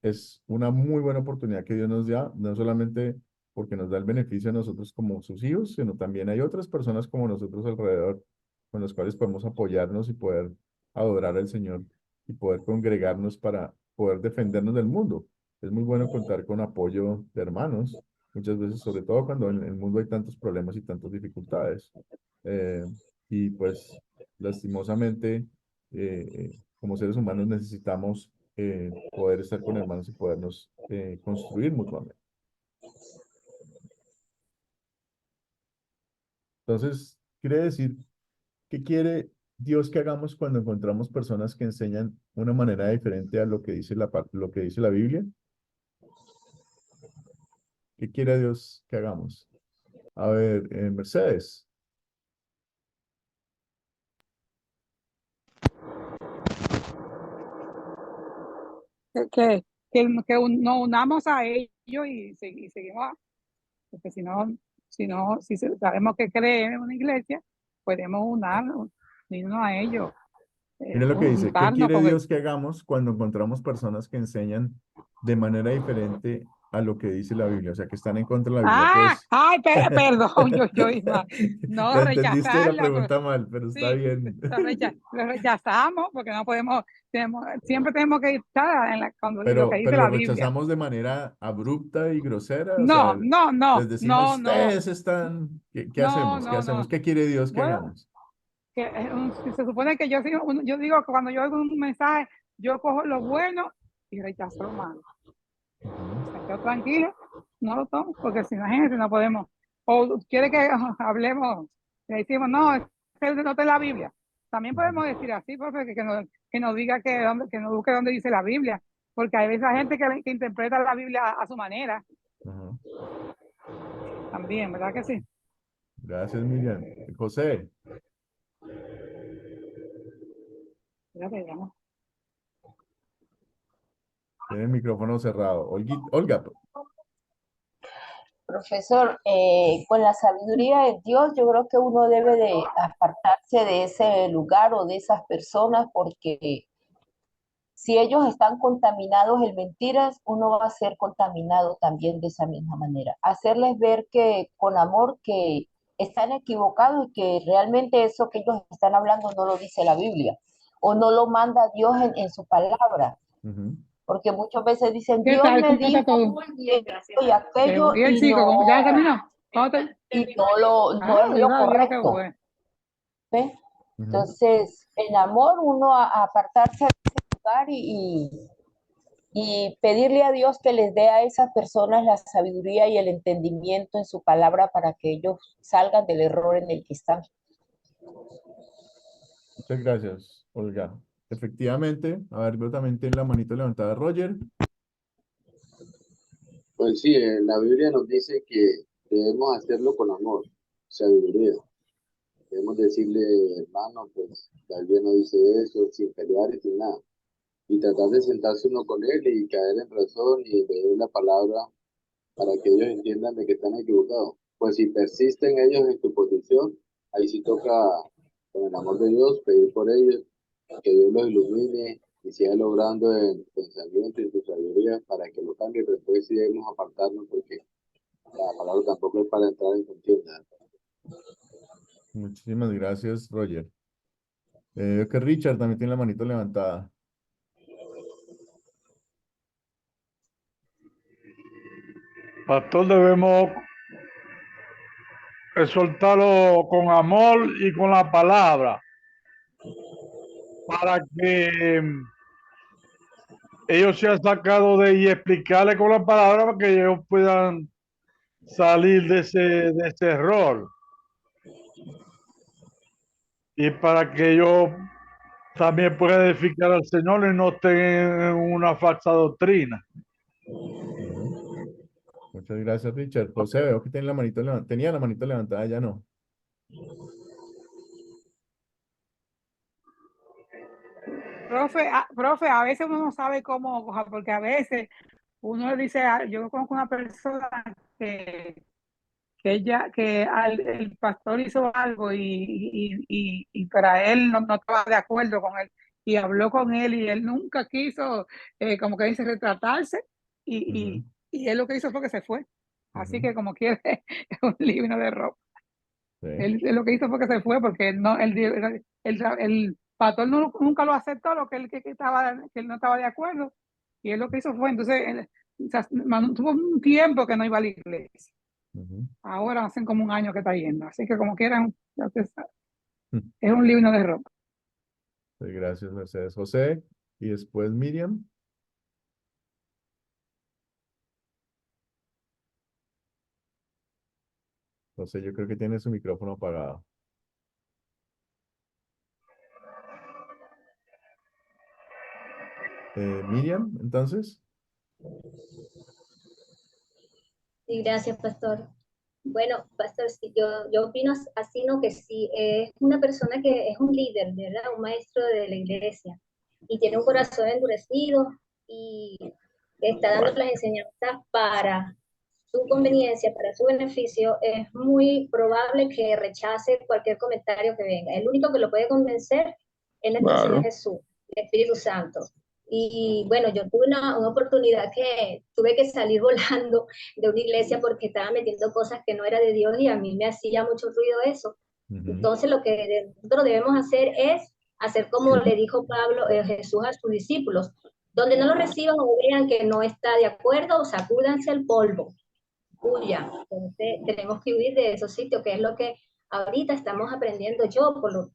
Es una muy buena oportunidad que Dios nos da, no solamente porque nos da el beneficio a nosotros como sus hijos, sino también hay otras personas como nosotros alrededor con las cuales podemos apoyarnos y poder adorar al Señor y poder congregarnos para poder defendernos del mundo. Es muy bueno contar con apoyo de hermanos, muchas veces, sobre todo cuando en el mundo hay tantos problemas y tantas dificultades. Eh, y pues, lastimosamente, como seres humanos necesitamos poder estar con hermanos y podernos construir mutuamente. Entonces, quiere decir, ¿qué quiere Dios que hagamos cuando encontramos personas que enseñan una manera diferente a lo que dice lo que dice la Biblia? ¿Qué quiere Dios que hagamos? A ver, Mercedes. Nos unamos a ellos y seguimos, porque si sabemos que creen en una iglesia, podemos unirnos a ellos, Mira lo que dice, ¿qué juntarnos quiere con Dios que hagamos cuando encontramos personas que enseñan de manera diferente a lo que dice la Biblia? O sea, que están en contra de la Biblia. Entonces, perdón, yo iba, no la entendiste la rechazarla, pregunta mal, pero está sí, bien. lo rechazamos porque no podemos, siempre tenemos que estar cuando lo que dice Pero lo la Biblia. rechazamos de manera abrupta y grosera. O No, sea, no, no, les decimos, no, no, ustedes están, ¿qué no, hacemos? ¿Qué no, hacemos? no. ¿Qué quiere Dios que Bueno, hagamos? si se supone que yo digo que cuando yo oigo un mensaje, yo cojo lo bueno y rechazo lo malo. Yo tranquilo, no lo tomo, porque si imagínense, no podemos. O quiere que hablemos, le decimos, no, es que no está en la Biblia. También podemos decir así, porque que nos diga que nos busque dónde dice la Biblia, porque hay esa gente que interpreta la Biblia a su manera. También, ¿verdad que sí? Gracias, Miriam. José. Tiene el micrófono cerrado. Olga. Profesor, con la sabiduría de Dios, yo creo que uno debe de apartarse de ese lugar o de esas personas, porque si ellos están contaminados en mentiras, uno va a ser contaminado también de esa misma manera. Hacerles ver que con amor que están equivocados y que realmente eso que ellos están hablando no lo dice la Biblia o no lo manda Dios en su palabra. Porque muchas veces dicen, Dios me dijo esto y aquello Y el y chico, no, ya terminó. y no es lo correcto. ¿Ves? Entonces, en amor, uno a apartarse de ese lugar y pedirle a Dios que les dé a esas personas la sabiduría y el entendimiento en su palabra para que ellos salgan del error en el que están. Muchas gracias, Olga. Efectivamente, a ver, veo también tiene la manito levantada Roger. Pues sí, la Biblia nos dice que debemos hacerlo con amor, sabiduría. Debemos decirle, hermano, pues la Biblia no dice eso, sin pelear y sin nada. Y tratar de sentarse uno con él y caer en razón y leer la palabra para que ellos entiendan de que están equivocados. Pues si persisten ellos en su posición, ahí sí toca, con el amor de Dios, pedir por ellos, que Dios los ilumine y siga logrando en pensamiento y en su sabiduría para que lo cambie, pero después sí debemos apartarnos porque la palabra tampoco es para entrar en contienda. Muchísimas gracias, Roger. Veo que Richard también tiene la manito levantada. Pastor, debemos exhortarlo con amor y con la palabra para que ellos sean sacados de y explicarle con la palabra para que ellos puedan salir de ese error y para que ellos también puedan edificar al Señor y no estén en una falsa doctrina. Muchas gracias, Richard. José, veo que tiene la manito tenía la manito levantada, ya no. Profe, a veces uno no sabe cómo, porque a veces uno le dice, yo conozco una persona que el pastor hizo algo y para él no estaba de acuerdo con él y habló con él y él nunca quiso, como que dice, retratarse y él lo que hizo fue que se fue. Así Ujú. que como quiere, es un libro de ropa. Sí. Él lo que hizo fue que se fue porque no, el pastor nunca lo aceptó, lo que él no estaba de acuerdo. Y él lo que hizo fue, entonces, o sea, tuvo un tiempo que no iba a la iglesia. Ujú. Ahora hacen como un año que está yendo. Así que como quieran, ya usted sabe, Mm. es un libro de ropa. Pues gracias, Mercedes. José, y después Miriam. José, yo creo que tiene su micrófono apagado. Miriam, entonces. Sí, gracias, pastor. Bueno, pastor, sí, yo opino así, ¿no? Que sí, es una persona que es un líder, ¿verdad? Un maestro de la iglesia y tiene un corazón endurecido y está dando las enseñanzas para su conveniencia, para su beneficio, es muy probable que rechace cualquier comentario que venga. El único que lo puede convencer es nuestro Señor Claro. Jesús, el Espíritu Santo. Y bueno, yo tuve una oportunidad que tuve que salir volando de una iglesia porque estaba metiendo cosas que no era de Dios y a mí me hacía mucho ruido eso. Ujú. Entonces lo que nosotros debemos hacer es hacer como le dijo Pablo, Jesús a sus discípulos, donde no lo reciban o vean que no está de acuerdo, sacúdanse el polvo, huyan. Entonces tenemos que huir de esos sitios, que es lo que ahorita estamos aprendiendo yo por lo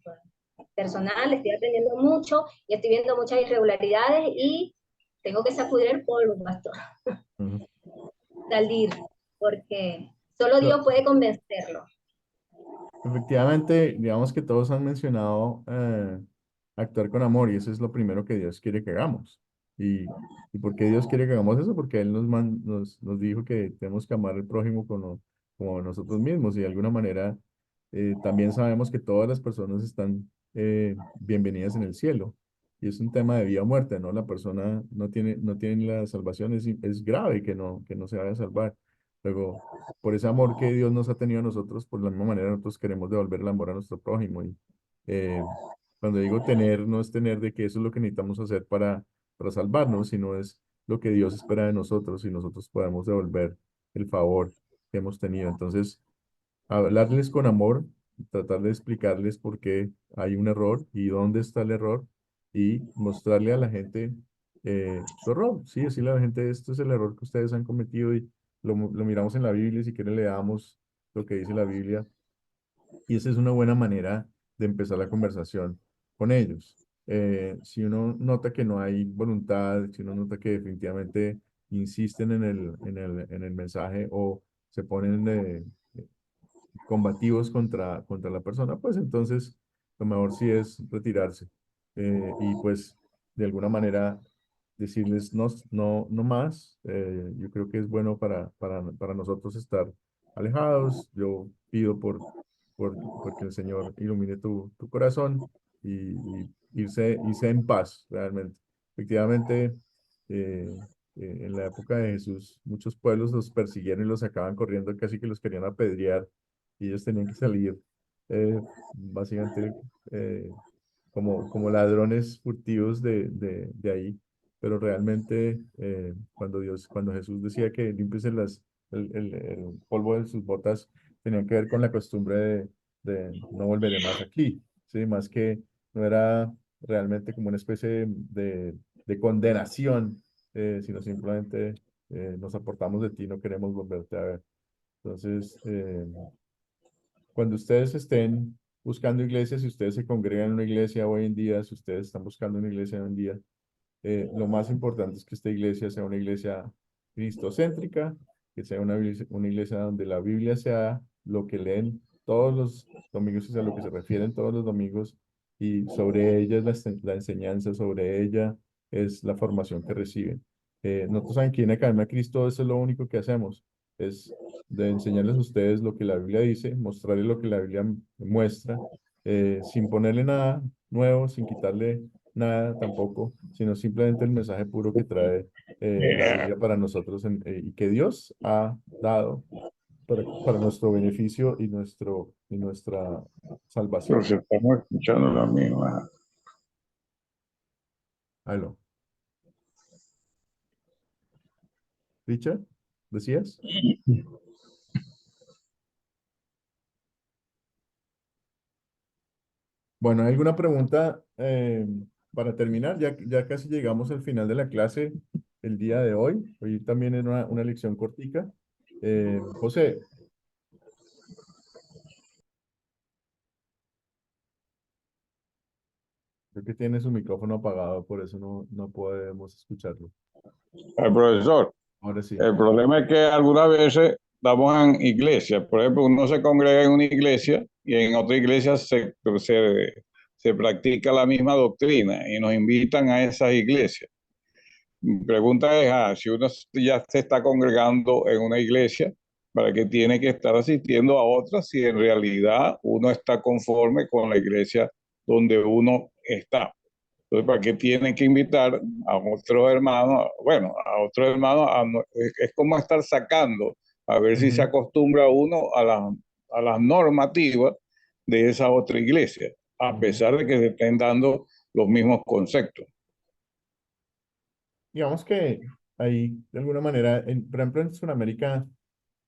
personal, estoy aprendiendo mucho y estoy viendo muchas irregularidades y tengo que sacudir el polvo, pastor, Ujú. salir, porque solo No, Dios puede convencerlo. efectivamente, digamos que todos han mencionado actuar con amor y eso es lo primero que Dios quiere que hagamos. ¿Y por qué Dios quiere que hagamos eso? Porque Él nos dijo que tenemos que amar al prójimo como nosotros mismos y de alguna manera también sabemos que todas las personas están bienvenidas en el cielo. Y es un tema de vida o muerte, ¿no? La persona no tiene la salvación, es grave que no se vaya a salvar. Luego, por ese amor que Dios nos ha tenido a nosotros, por la misma manera nosotros queremos devolver el amor a nuestro prójimo. Y eh, cuando digo tener, no es tener de que eso es lo que necesitamos hacer para salvarnos, sino es lo que Dios espera de nosotros y nosotros podemos devolver el favor que hemos tenido. Entonces, hablarles con amor, tratar de explicarles por qué hay un error y dónde está el error y mostrarle a la gente su error. Sí, decirle a la gente, esto es el error que ustedes han cometido y lo miramos en la Biblia, si quieren leamos lo que dice la Biblia. Y esa es una buena manera de empezar la conversación con ellos. Si uno nota que no hay voluntad, si uno nota que definitivamente insisten en el mensaje o se ponen combativos contra la persona, pues entonces lo mejor sí es retirarse y pues de alguna manera decirles no, no, no más. Yo creo que es bueno para nosotros estar alejados. Yo pido porque el Señor ilumine tu corazón y irse en paz realmente. Efectivamente, eh, en la época de Jesús, muchos pueblos los persiguieron y los sacaban corriendo, casi que los querían apedrear y ellos tenían que salir básicamente como ladrones furtivos de ahí. Pero realmente cuando Jesús decía que limpiese el polvo de sus botas, tenía que ver con la costumbre de no volveré más aquí, ¿sí? Más que no era realmente como una especie de condenación, sino simplemente nos aportamos de ti, no queremos volverte a ver. Entonces, cuando ustedes estén buscando iglesias, si ustedes se congregan en una iglesia hoy en día, si ustedes están buscando una iglesia hoy en día, lo más importante es que esta iglesia sea una iglesia cristocéntrica, que sea una iglesia donde la Biblia sea lo que leen todos los domingos, o sea, lo que se refieren todos los domingos, y sobre ella es la enseñanza, sobre ella es la formación que reciben. Nosotros aquí en Academia Cristo, eso es lo único que hacemos, es de enseñarles a ustedes lo que la Biblia dice, mostrarles lo que la Biblia muestra, sin ponerle nada nuevo, sin quitarle nada tampoco, sino simplemente el mensaje puro que trae la Biblia para nosotros y que Dios ha dado para nuestro beneficio y nuestra salvación. Pero si estamos escuchando la misma. Aló. Richard, ¿decías? Bueno, ¿hay alguna pregunta para terminar? Ya casi llegamos al final de la clase el día de hoy. Hoy también es una lección cortica. José, creo que tiene su micrófono apagado, por eso no podemos escucharlo. El profesor, Ahora sí. el problema es que algunas veces estamos en iglesias. Por ejemplo, uno se congrega en una iglesia y en otra iglesia se practica la misma doctrina y nos invitan a esas iglesias. Mi pregunta es, si uno ya se está congregando en una iglesia, ¿para qué tiene que estar asistiendo a otras si en realidad uno está conforme con la iglesia donde uno está? Entonces, ¿para qué tienen que invitar a otros hermanos? Bueno, a otros hermanos, es como estar sacando, a ver si se Ujú. acostumbra uno a las normativas de esa otra iglesia, a Ujú. pesar de que se estén dando los mismos conceptos. Digamos que ahí, de alguna manera, por ejemplo, en Sudamérica,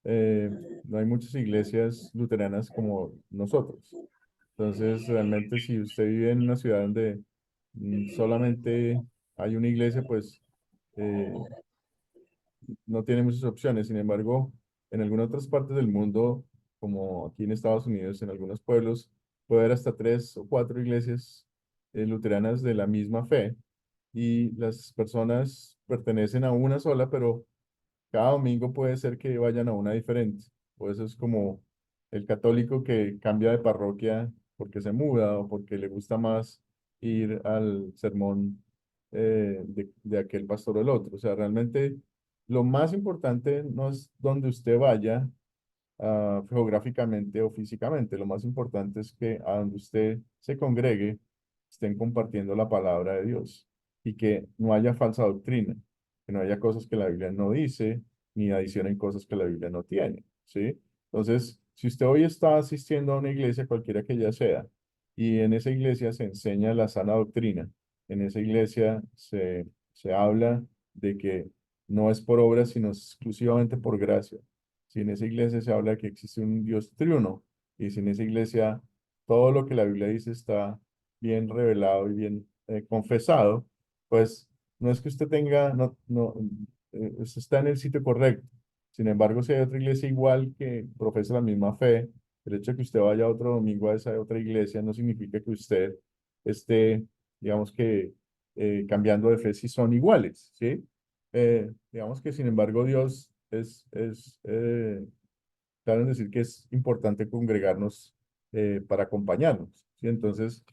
no hay muchas iglesias luteranas como nosotros. Entonces, realmente, si usted vive en una ciudad donde solamente hay una iglesia, pues eh, no tiene muchas opciones. Sin embargo, en algunas otras partes del mundo, como aquí en Estados Unidos, en algunos pueblos, puede haber hasta 3 o 4 iglesias luteranas de la misma fe. Y las personas pertenecen a una sola, pero cada domingo puede ser que vayan a una diferente. O eso es como el católico que cambia de parroquia porque se muda o porque le gusta más ir al sermón de aquel pastor o el otro. O sea, realmente lo más importante no es donde usted vaya, geográficamente o físicamente. Lo más importante es que a donde usted se congregue, estén compartiendo la palabra de Dios y que no haya falsa doctrina, que no haya cosas que la Biblia no dice, ni adicionen cosas que la Biblia no tiene, ¿sí? Entonces, si usted hoy está asistiendo a una iglesia, cualquiera que ella sea, y en esa iglesia se enseña la sana doctrina, en esa iglesia se habla de que no es por obra, sino exclusivamente por gracia. Si en esa iglesia se habla de que existe un Dios triuno, y si en esa iglesia todo lo que la Biblia dice está bien revelado y bien confesado, pues no es que usted tenga, usted está en el sitio correcto. Sin embargo, si hay otra iglesia igual que profesa la misma fe, el hecho de que usted vaya otro domingo a esa otra iglesia no significa que usted esté, digamos que, cambiando de fe si son iguales, ¿sí? Digamos que, sin embargo, Dios es claro en decir que es importante congregarnos para acompañarnos, ¿sí? Entonces,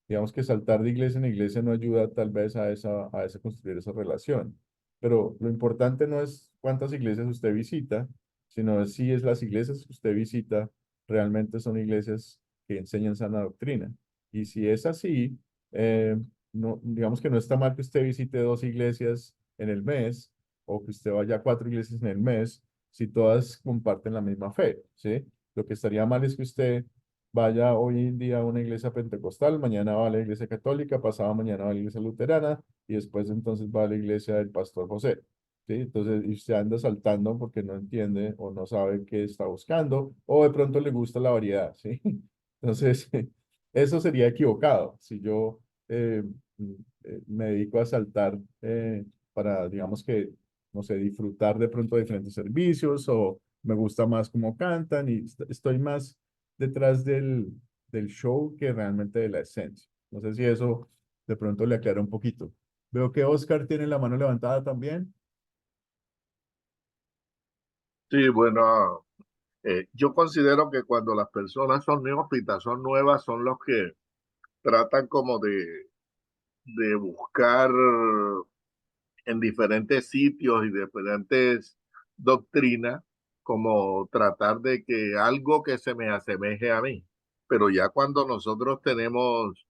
digamos que saltar de iglesia en iglesia no ayuda tal vez a esa construir esa relación. Pero lo importante no es cuántas iglesias usted visita, sino es si es las iglesias que usted visita realmente son iglesias que enseñan sana doctrina. Y si es así, eh, no, digamos que no está mal que usted visite 2 iglesias en el mes o que usted vaya a 4 iglesias en el mes, si todas comparten la misma fe, ¿sí? Lo que estaría mal es que usted vaya hoy en día a una iglesia pentecostal, mañana va a la iglesia católica, pasado mañana va a la iglesia luterana y después entonces va a la iglesia del pastor José, ¿sí? Entonces, y usted anda saltando porque no entiende o no sabe qué está buscando o de pronto le gusta la variedad, ¿sí? Entonces, eso sería equivocado. Si yo eh, me dedico a saltar para, digamos que no sé, disfrutar de pronto de diferentes servicios o me gusta más cómo cantan y estoy más detrás del show que realmente de la esencia. No sé si eso de pronto le aclara un poquito. Veo que Oscar tiene la mano levantada también. Sí, bueno, yo considero que cuando las personas son neófitas, son nuevas, son los que tratan como de buscar en diferentes sitios y diferentes doctrinas, como tratar de que algo que se me asemeje a mí. Pero ya cuando nosotros tenemos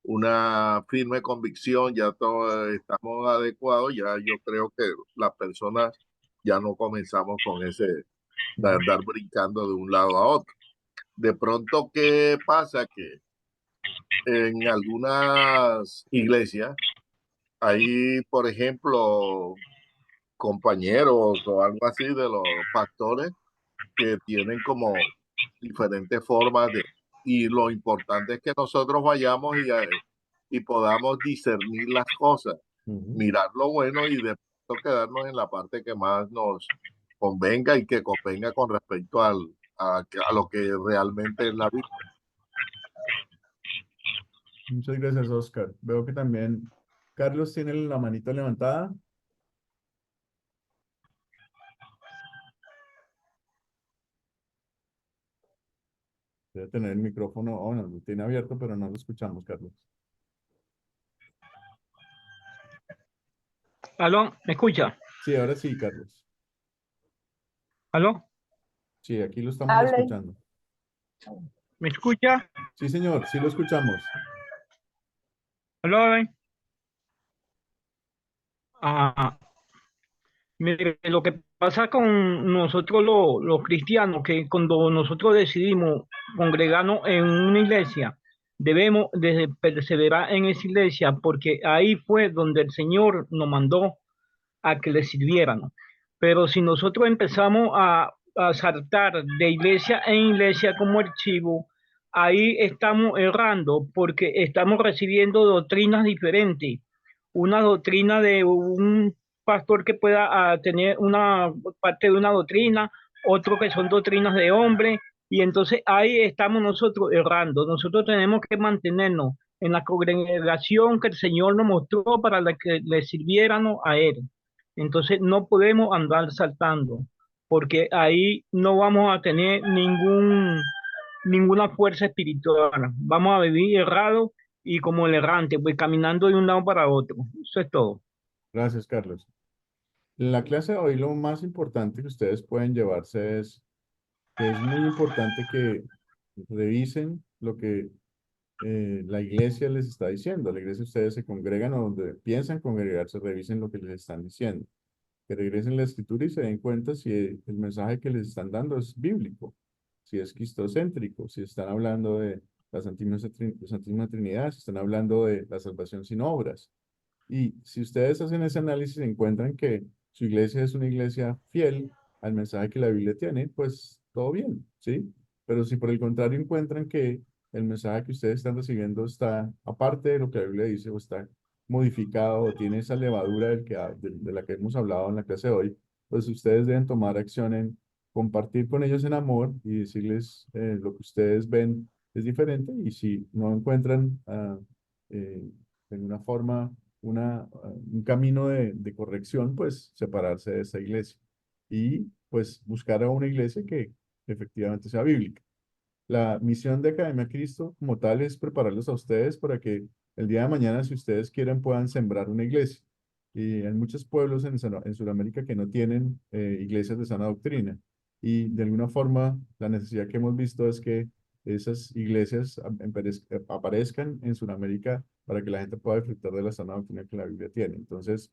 una firme convicción, ya todos estamos adecuados, ya yo creo que las personas ya no comenzamos con ese de andar brincando de un lado a otro. De pronto, ¿qué pasa? Que en algunas iglesias hay, por ejemplo, compañeros o algo así de los pastores que tienen como diferentes formas y lo importante es que nosotros vayamos y podamos discernir las cosas, mirar lo bueno y de pronto quedarnos en la parte que más nos convenga y que convenga con respecto a lo que realmente es la Biblia. Muchas gracias, Oscar. Veo que también Carlos tiene la manito levantada. Debe tener el micrófono, no, lo tiene abierto, pero no lo escuchamos, Carlos. ¿Aló? ¿Me escucha? Sí, ahora sí, Carlos. ¿Aló? Sí, aquí lo estamos Hable. escuchando. ¿Me escucha? Sí, señor, sí lo escuchamos. ¿Aló? Ah, mire, lo que pasa con nosotros los cristianos, que cuando nosotros decidimos congregarnos en una iglesia, debemos de perseverar en esa iglesia porque ahí fue donde el Señor nos mandó a que le sirviéramos. Pero si nosotros empezamos a saltar de iglesia en iglesia como el chivo, ahí estamos errando porque estamos recibiendo doctrinas diferentes. Una doctrina de un pastor que pueda tener una parte de una doctrina, otro que son doctrinas de hombre, y entonces ahí estamos nosotros errando. Nosotros tenemos que mantenernos en la congregación que el Señor nos mostró para la que le sirviéramos a Él. Entonces no podemos andar saltando, porque ahí no vamos a tener ninguna fuerza espiritual. Vamos a vivir errado y como el errante, pues caminando de un lado para otro. Eso es todo. Gracias, Carlos. En la clase de hoy lo más importante que ustedes pueden llevarse es que es muy importante que revisen lo que la iglesia les está diciendo. La iglesia ustedes se congregan o donde piensan congregarse, revisen lo que les están diciendo. Que regresen la escritura y se den cuenta si el mensaje que les están dando es bíblico, si es cristocéntrico, si están hablando de la Santísima Trinidad, si están hablando de la salvación sin obras. Y si ustedes hacen ese análisis y encuentran que su iglesia es una iglesia fiel al mensaje que la Biblia tiene, pues todo bien, ¿sí? Pero si por el contrario encuentran que el mensaje que ustedes están recibiendo está aparte de lo que la Biblia dice o está modificado o tiene esa levadura de la que hemos hablado en la clase de hoy, pues ustedes deben tomar acción en compartir con ellos en amor y decirles lo que ustedes ven es diferente y si no encuentran en una forma un camino de corrección, pues separarse de esa iglesia y pues buscar a una iglesia que efectivamente sea bíblica. La misión de Academia Cristo como tal es prepararlos a ustedes para que el día de mañana, si ustedes quieren, puedan sembrar una iglesia. Y hay muchos pueblos en Sudamérica que no tienen iglesias de sana doctrina. Y de alguna forma, la necesidad que hemos visto es que esas iglesias aparezcan en Sudamérica para que la gente pueda disfrutar de la sana doctrina que la Biblia tiene. Entonces,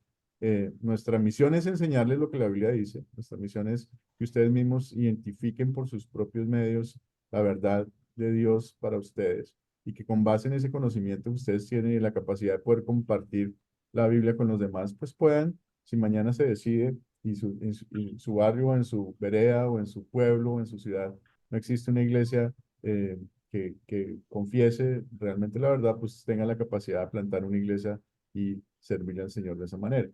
nuestra misión es enseñarles lo que la Biblia dice. Nuestra misión es que ustedes mismos identifiquen por sus propios medios la verdad de Dios para ustedes y que con base en ese conocimiento que ustedes tienen y la capacidad de poder compartir la Biblia con los demás, pues puedan, si mañana se decide y en su barrio, o en su vereda, o en su pueblo, o en su ciudad, no existe una iglesia que confiese realmente la verdad, pues tenga la capacidad de plantar una iglesia y servirle al Señor de esa manera.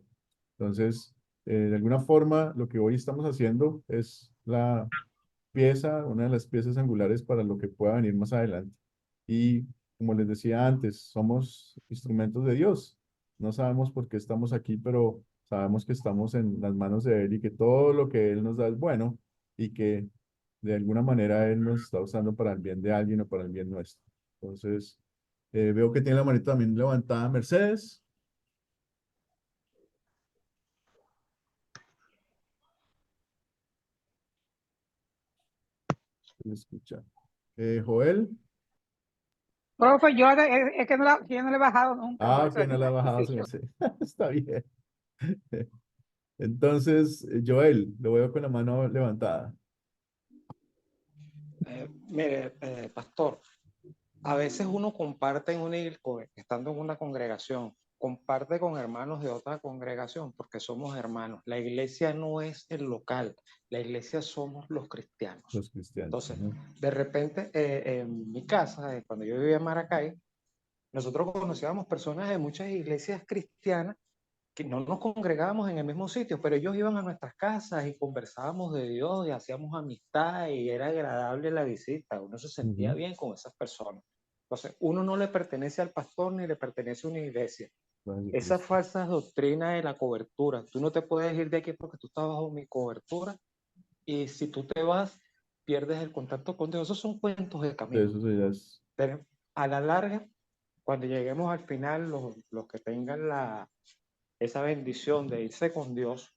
Entonces, de alguna forma, lo que hoy estamos haciendo es una de las piezas angulares para lo que pueda venir más adelante. Y como les decía antes, somos instrumentos de Dios. No sabemos por qué estamos aquí, pero sabemos que estamos en las manos de Él y que todo lo que Él nos da es bueno y que de alguna manera Él nos está usando para el bien de alguien o para el bien nuestro. Entonces, veo que tiene la manita también levantada Mercedes. Escucha. Joel. Profe, es que yo no le he bajado nunca. por Ah, eso que no la ha bajado su merced. Está bien. Entonces, Joel, lo veo con la mano levantada. Mire, pastor, a veces uno comparte estando en una congregación comparte con hermanos de otra congregación, porque somos hermanos. La iglesia no es el local, la iglesia somos los cristianos. Los cristianos. Entonces, de repente, en mi casa, cuando yo vivía en Maracay, nosotros conocíamos personas de muchas iglesias cristianas que no nos congregábamos en el mismo sitio, pero ellos iban a nuestras casas y conversábamos de Dios y hacíamos amistad y era agradable la visita, uno se sentía bien con esas personas. Entonces, uno no le pertenece al pastor ni le pertenece a una iglesia. Esas falsas doctrinas de la cobertura, tú no te puedes ir de aquí porque tú estás bajo mi cobertura y si tú te vas, pierdes el contacto con Dios. Esos son cuentos de camino. Eso ya es... Pero a la larga, cuando lleguemos al final, los que tengan esa bendición de irse con Dios,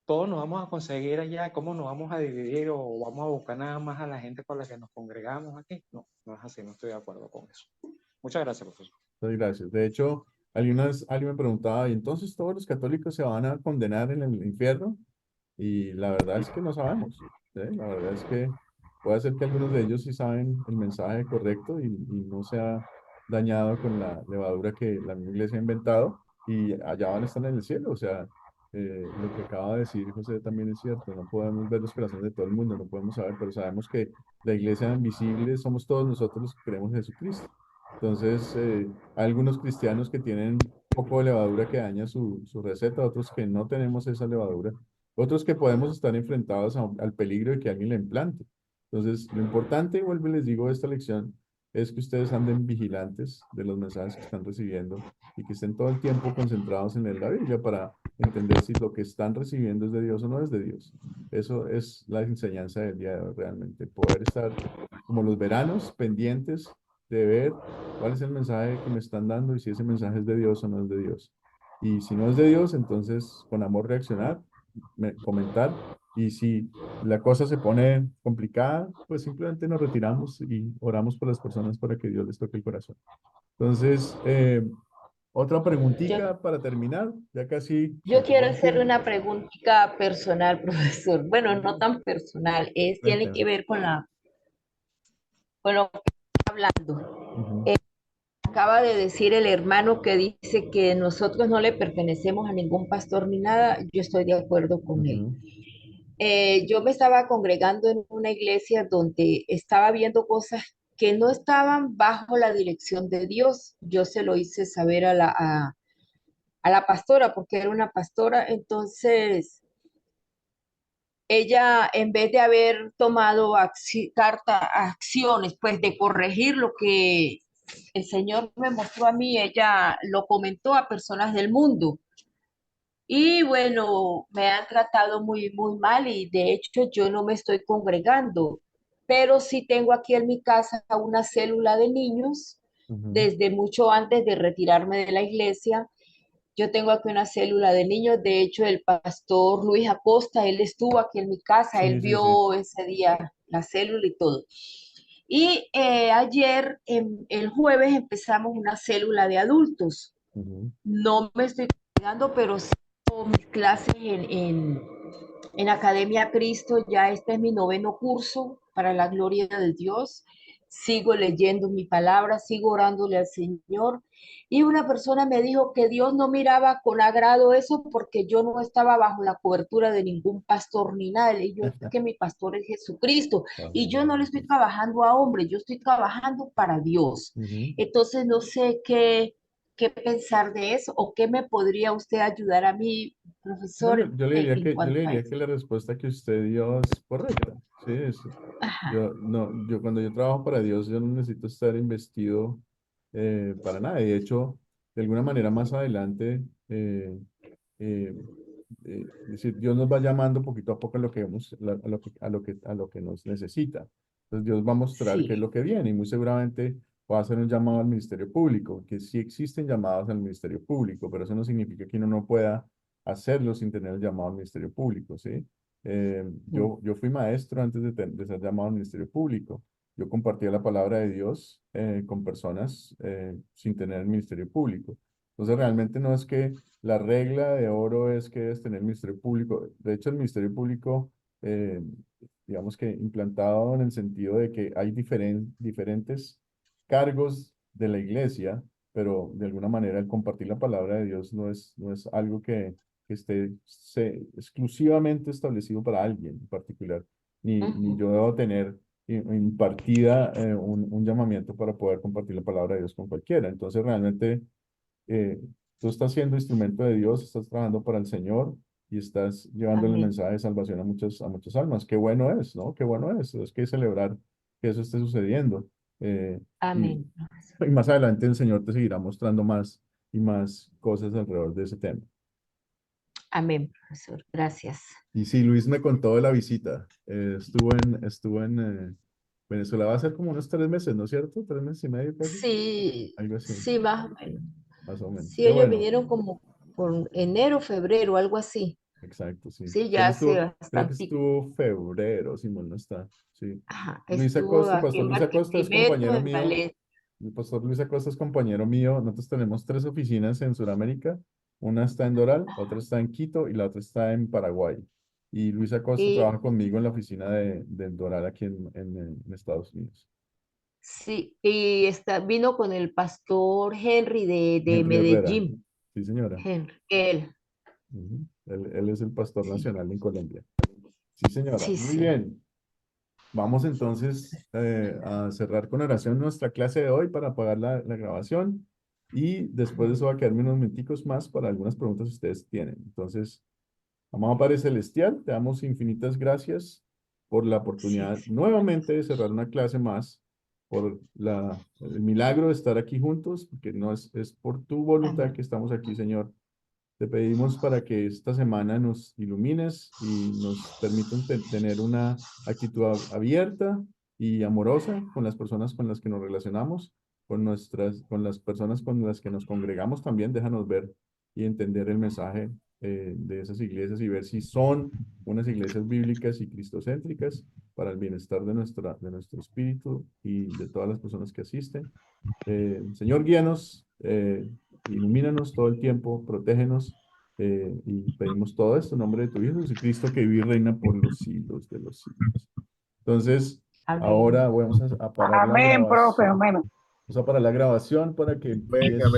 todos nos vamos a conseguir allá. ¿Cómo nos vamos a dividir o vamos a buscar nada más a la gente con la que nos congregamos aquí? No, no es así, no estoy de acuerdo con eso. Muchas gracias, profesor. Muchas gracias. De hecho, alguien me preguntaba, ¿y entonces todos los católicos se van a condenar en el infierno? Y la verdad es que no sabemos. ¿Sí? La verdad es que puede ser que algunos de ellos sí saben el mensaje correcto y no se ha dañado con la levadura que la misma iglesia ha inventado y allá van a estar en el cielo. O sea, lo que acaba de decir José también es cierto. No podemos ver los corazones de todo el mundo, no podemos saber, pero sabemos que la iglesia invisible somos todos nosotros los que creemos en Jesucristo. Entonces, hay algunos cristianos que tienen un poco de levadura que daña su receta, otros que no tenemos esa levadura, otros que podemos estar enfrentados al peligro de que alguien la implante. Entonces, lo importante, vuelvo y les digo esta lección, es que ustedes anden vigilantes de los mensajes que están recibiendo y que estén todo el tiempo concentrados en la Biblia para entender si lo que están recibiendo es de Dios o no es de Dios. Eso es la enseñanza del día de hoy realmente, poder estar como los veranos pendientes de ver cuál es el mensaje que me están dando y si ese mensaje es de Dios o no es de Dios. Y si no es de Dios, entonces con amor reaccionar, comentar. Y si la cosa se pone complicada, pues simplemente nos retiramos y oramos por las personas para que Dios les toque el corazón. Entonces, otra preguntita para terminar, ya casi se Yo quiero acabó el hacerle tiempo. una preguntita personal, profesor. Bueno, no tan personal, tiene que Cuéntame. ver con lo que está hablando. Ujú, Acaba de decir el hermano que dice que nosotros no le pertenecemos a ningún pastor ni nada. Yo estoy de acuerdo con él. ujú. Yo me estaba congregando en una iglesia donde estaba viendo cosas que no estaban bajo la dirección de Dios. Yo se lo hice saber a la pastora, porque era una pastora. Entonces, ella, en vez de haber tomado acciones, pues de corregir lo que el Señor me mostró a mí, ella lo comentó a personas del mundo. Y bueno, me han tratado muy, muy mal y de hecho yo no me estoy congregando, pero sí tengo aquí en mi casa una célula de niños Ujú. desde mucho antes de retirarme de la iglesia. Yo tengo aquí una célula de niños, de hecho el pastor Luis Acosta, él estuvo aquí en mi casa, él Sí, sí, sí. vio ese día la célula y todo. Y ayer, el jueves, empezamos una célula de adultos. Ujú. No me estoy congregando, pero sí hago mis clases en Academia Cristo. Ya este es mi 9º curso para la gloria de Dios. Sigo leyendo mi palabra, sigo orándole al Señor. Y una persona me dijo que Dios no miraba con agrado eso porque yo no estaba bajo la cobertura de ningún pastor ni nada. Y yo, es que mi pastor es Jesucristo. Y yo no le estoy trabajando a hombre, yo estoy trabajando para Dios. Ujú. Entonces no sé qué pensar de eso o qué me podría usted ayudar a mí, No, profesor, en yo le cuanto a diría eso. que la respuesta que usted dio es correcta. Sí, Ajá, yo, no, yo cuando yo trabajo para Dios, yo no necesito estar investido para nada. Y de hecho, de alguna manera más adelante, eh, es decir, Dios nos va llamando poquito a poco a lo que vemos, a lo que nos necesita. Entonces Dios va a mostrar qué es sí. lo que viene y muy seguramente va a hacer un llamado al ministerio público, que sí existen llamados al ministerio público, pero eso no significa que uno no pueda hacerlo sin tener el llamado al ministerio público, ¿sí? Yo fui maestro antes de ser llamado al ministerio público. Yo compartía la palabra de Dios con personas sin tener el ministerio público. Entonces realmente no es que la regla de oro es que debes tener ministerio público. De hecho, el ministerio público, eh, digamos que implantado en el sentido de que hay diferentes cargos de la iglesia pero de alguna manera el compartir la palabra de Dios no es algo que esté exclusivamente establecido para alguien en particular, ni yo debo tener impartida un llamamiento para poder compartir la palabra de Dios con cualquiera. Entonces realmente tú estás siendo instrumento de Dios, estás trabajando para el Señor y estás llevando el Amén. mensaje de salvación a muchas almas. Qué bueno es, ¿no? Qué bueno es. Es que celebrar que eso esté sucediendo. Amén. Y más adelante el Señor te seguirá mostrando más y más cosas alrededor de ese tema. Amén, profesor. Gracias. Y sí, Luis me contó de la visita. Estuvo en Venezuela. Va a ser como unos 3 meses, ¿no es cierto? 3 meses y medio casi. Sí, Algo así. sí, más o menos. Más o menos. Sí, Qué ellos bueno. vinieron como por enero, febrero, algo así. Exacto, sí. Sí, Él ya hace creo que bastante. estuvo febrero, Simón no está. Sí. Ajá, Luis estuvo Acosta, el aquí pastor en Luis Acosta es Barquisimeto, compañero en mío. Valencia. El pastor Luis Acosta es compañero mío. Nosotros tenemos 3 oficinas en Sudamérica. Una está en Doral, otra está en Quito y la otra está en Paraguay. Y Luis Acosta Y trabaja conmigo en la oficina de Doral aquí en Estados Unidos. sí, y vino con el pastor Henry de Henry Herrera. Medellín. Sí, señora. Henry, él. Ujú. Él es el pastor Sí, nacional en Colombia. Sí, señora. sí, Muy sí. bien. Vamos entonces a cerrar con oración nuestra clase de hoy para apagar la grabación y después de eso va a quedarme unos minuticos más para algunas preguntas que ustedes tienen. Entonces, amado Padre Celestial, te damos infinitas gracias por la oportunidad Sí, nuevamente de cerrar una clase más, por el milagro de estar aquí juntos, porque no es por tu voluntad amén. que estamos aquí, Señor. Te pedimos para que esta semana nos ilumines y nos permitan tener una actitud abierta y amorosa con las personas con las que nos relacionamos, con las personas con las que nos congregamos también. Déjanos ver y entender el mensaje de esas iglesias y ver si son unas iglesias bíblicas y cristocéntricas para el bienestar de nuestro espíritu y de todas las personas que asisten. Señor, guíanos, ilumínanos todo el tiempo, protégenos, y pedimos todo esto en nombre de tu Hijo Jesucristo, que vive y reina por los siglos de los siglos. Entonces, Amén. ahora vamos a parar la Amén, profe, grabación. amén. Vamos a parar la grabación para que Venga, empieces.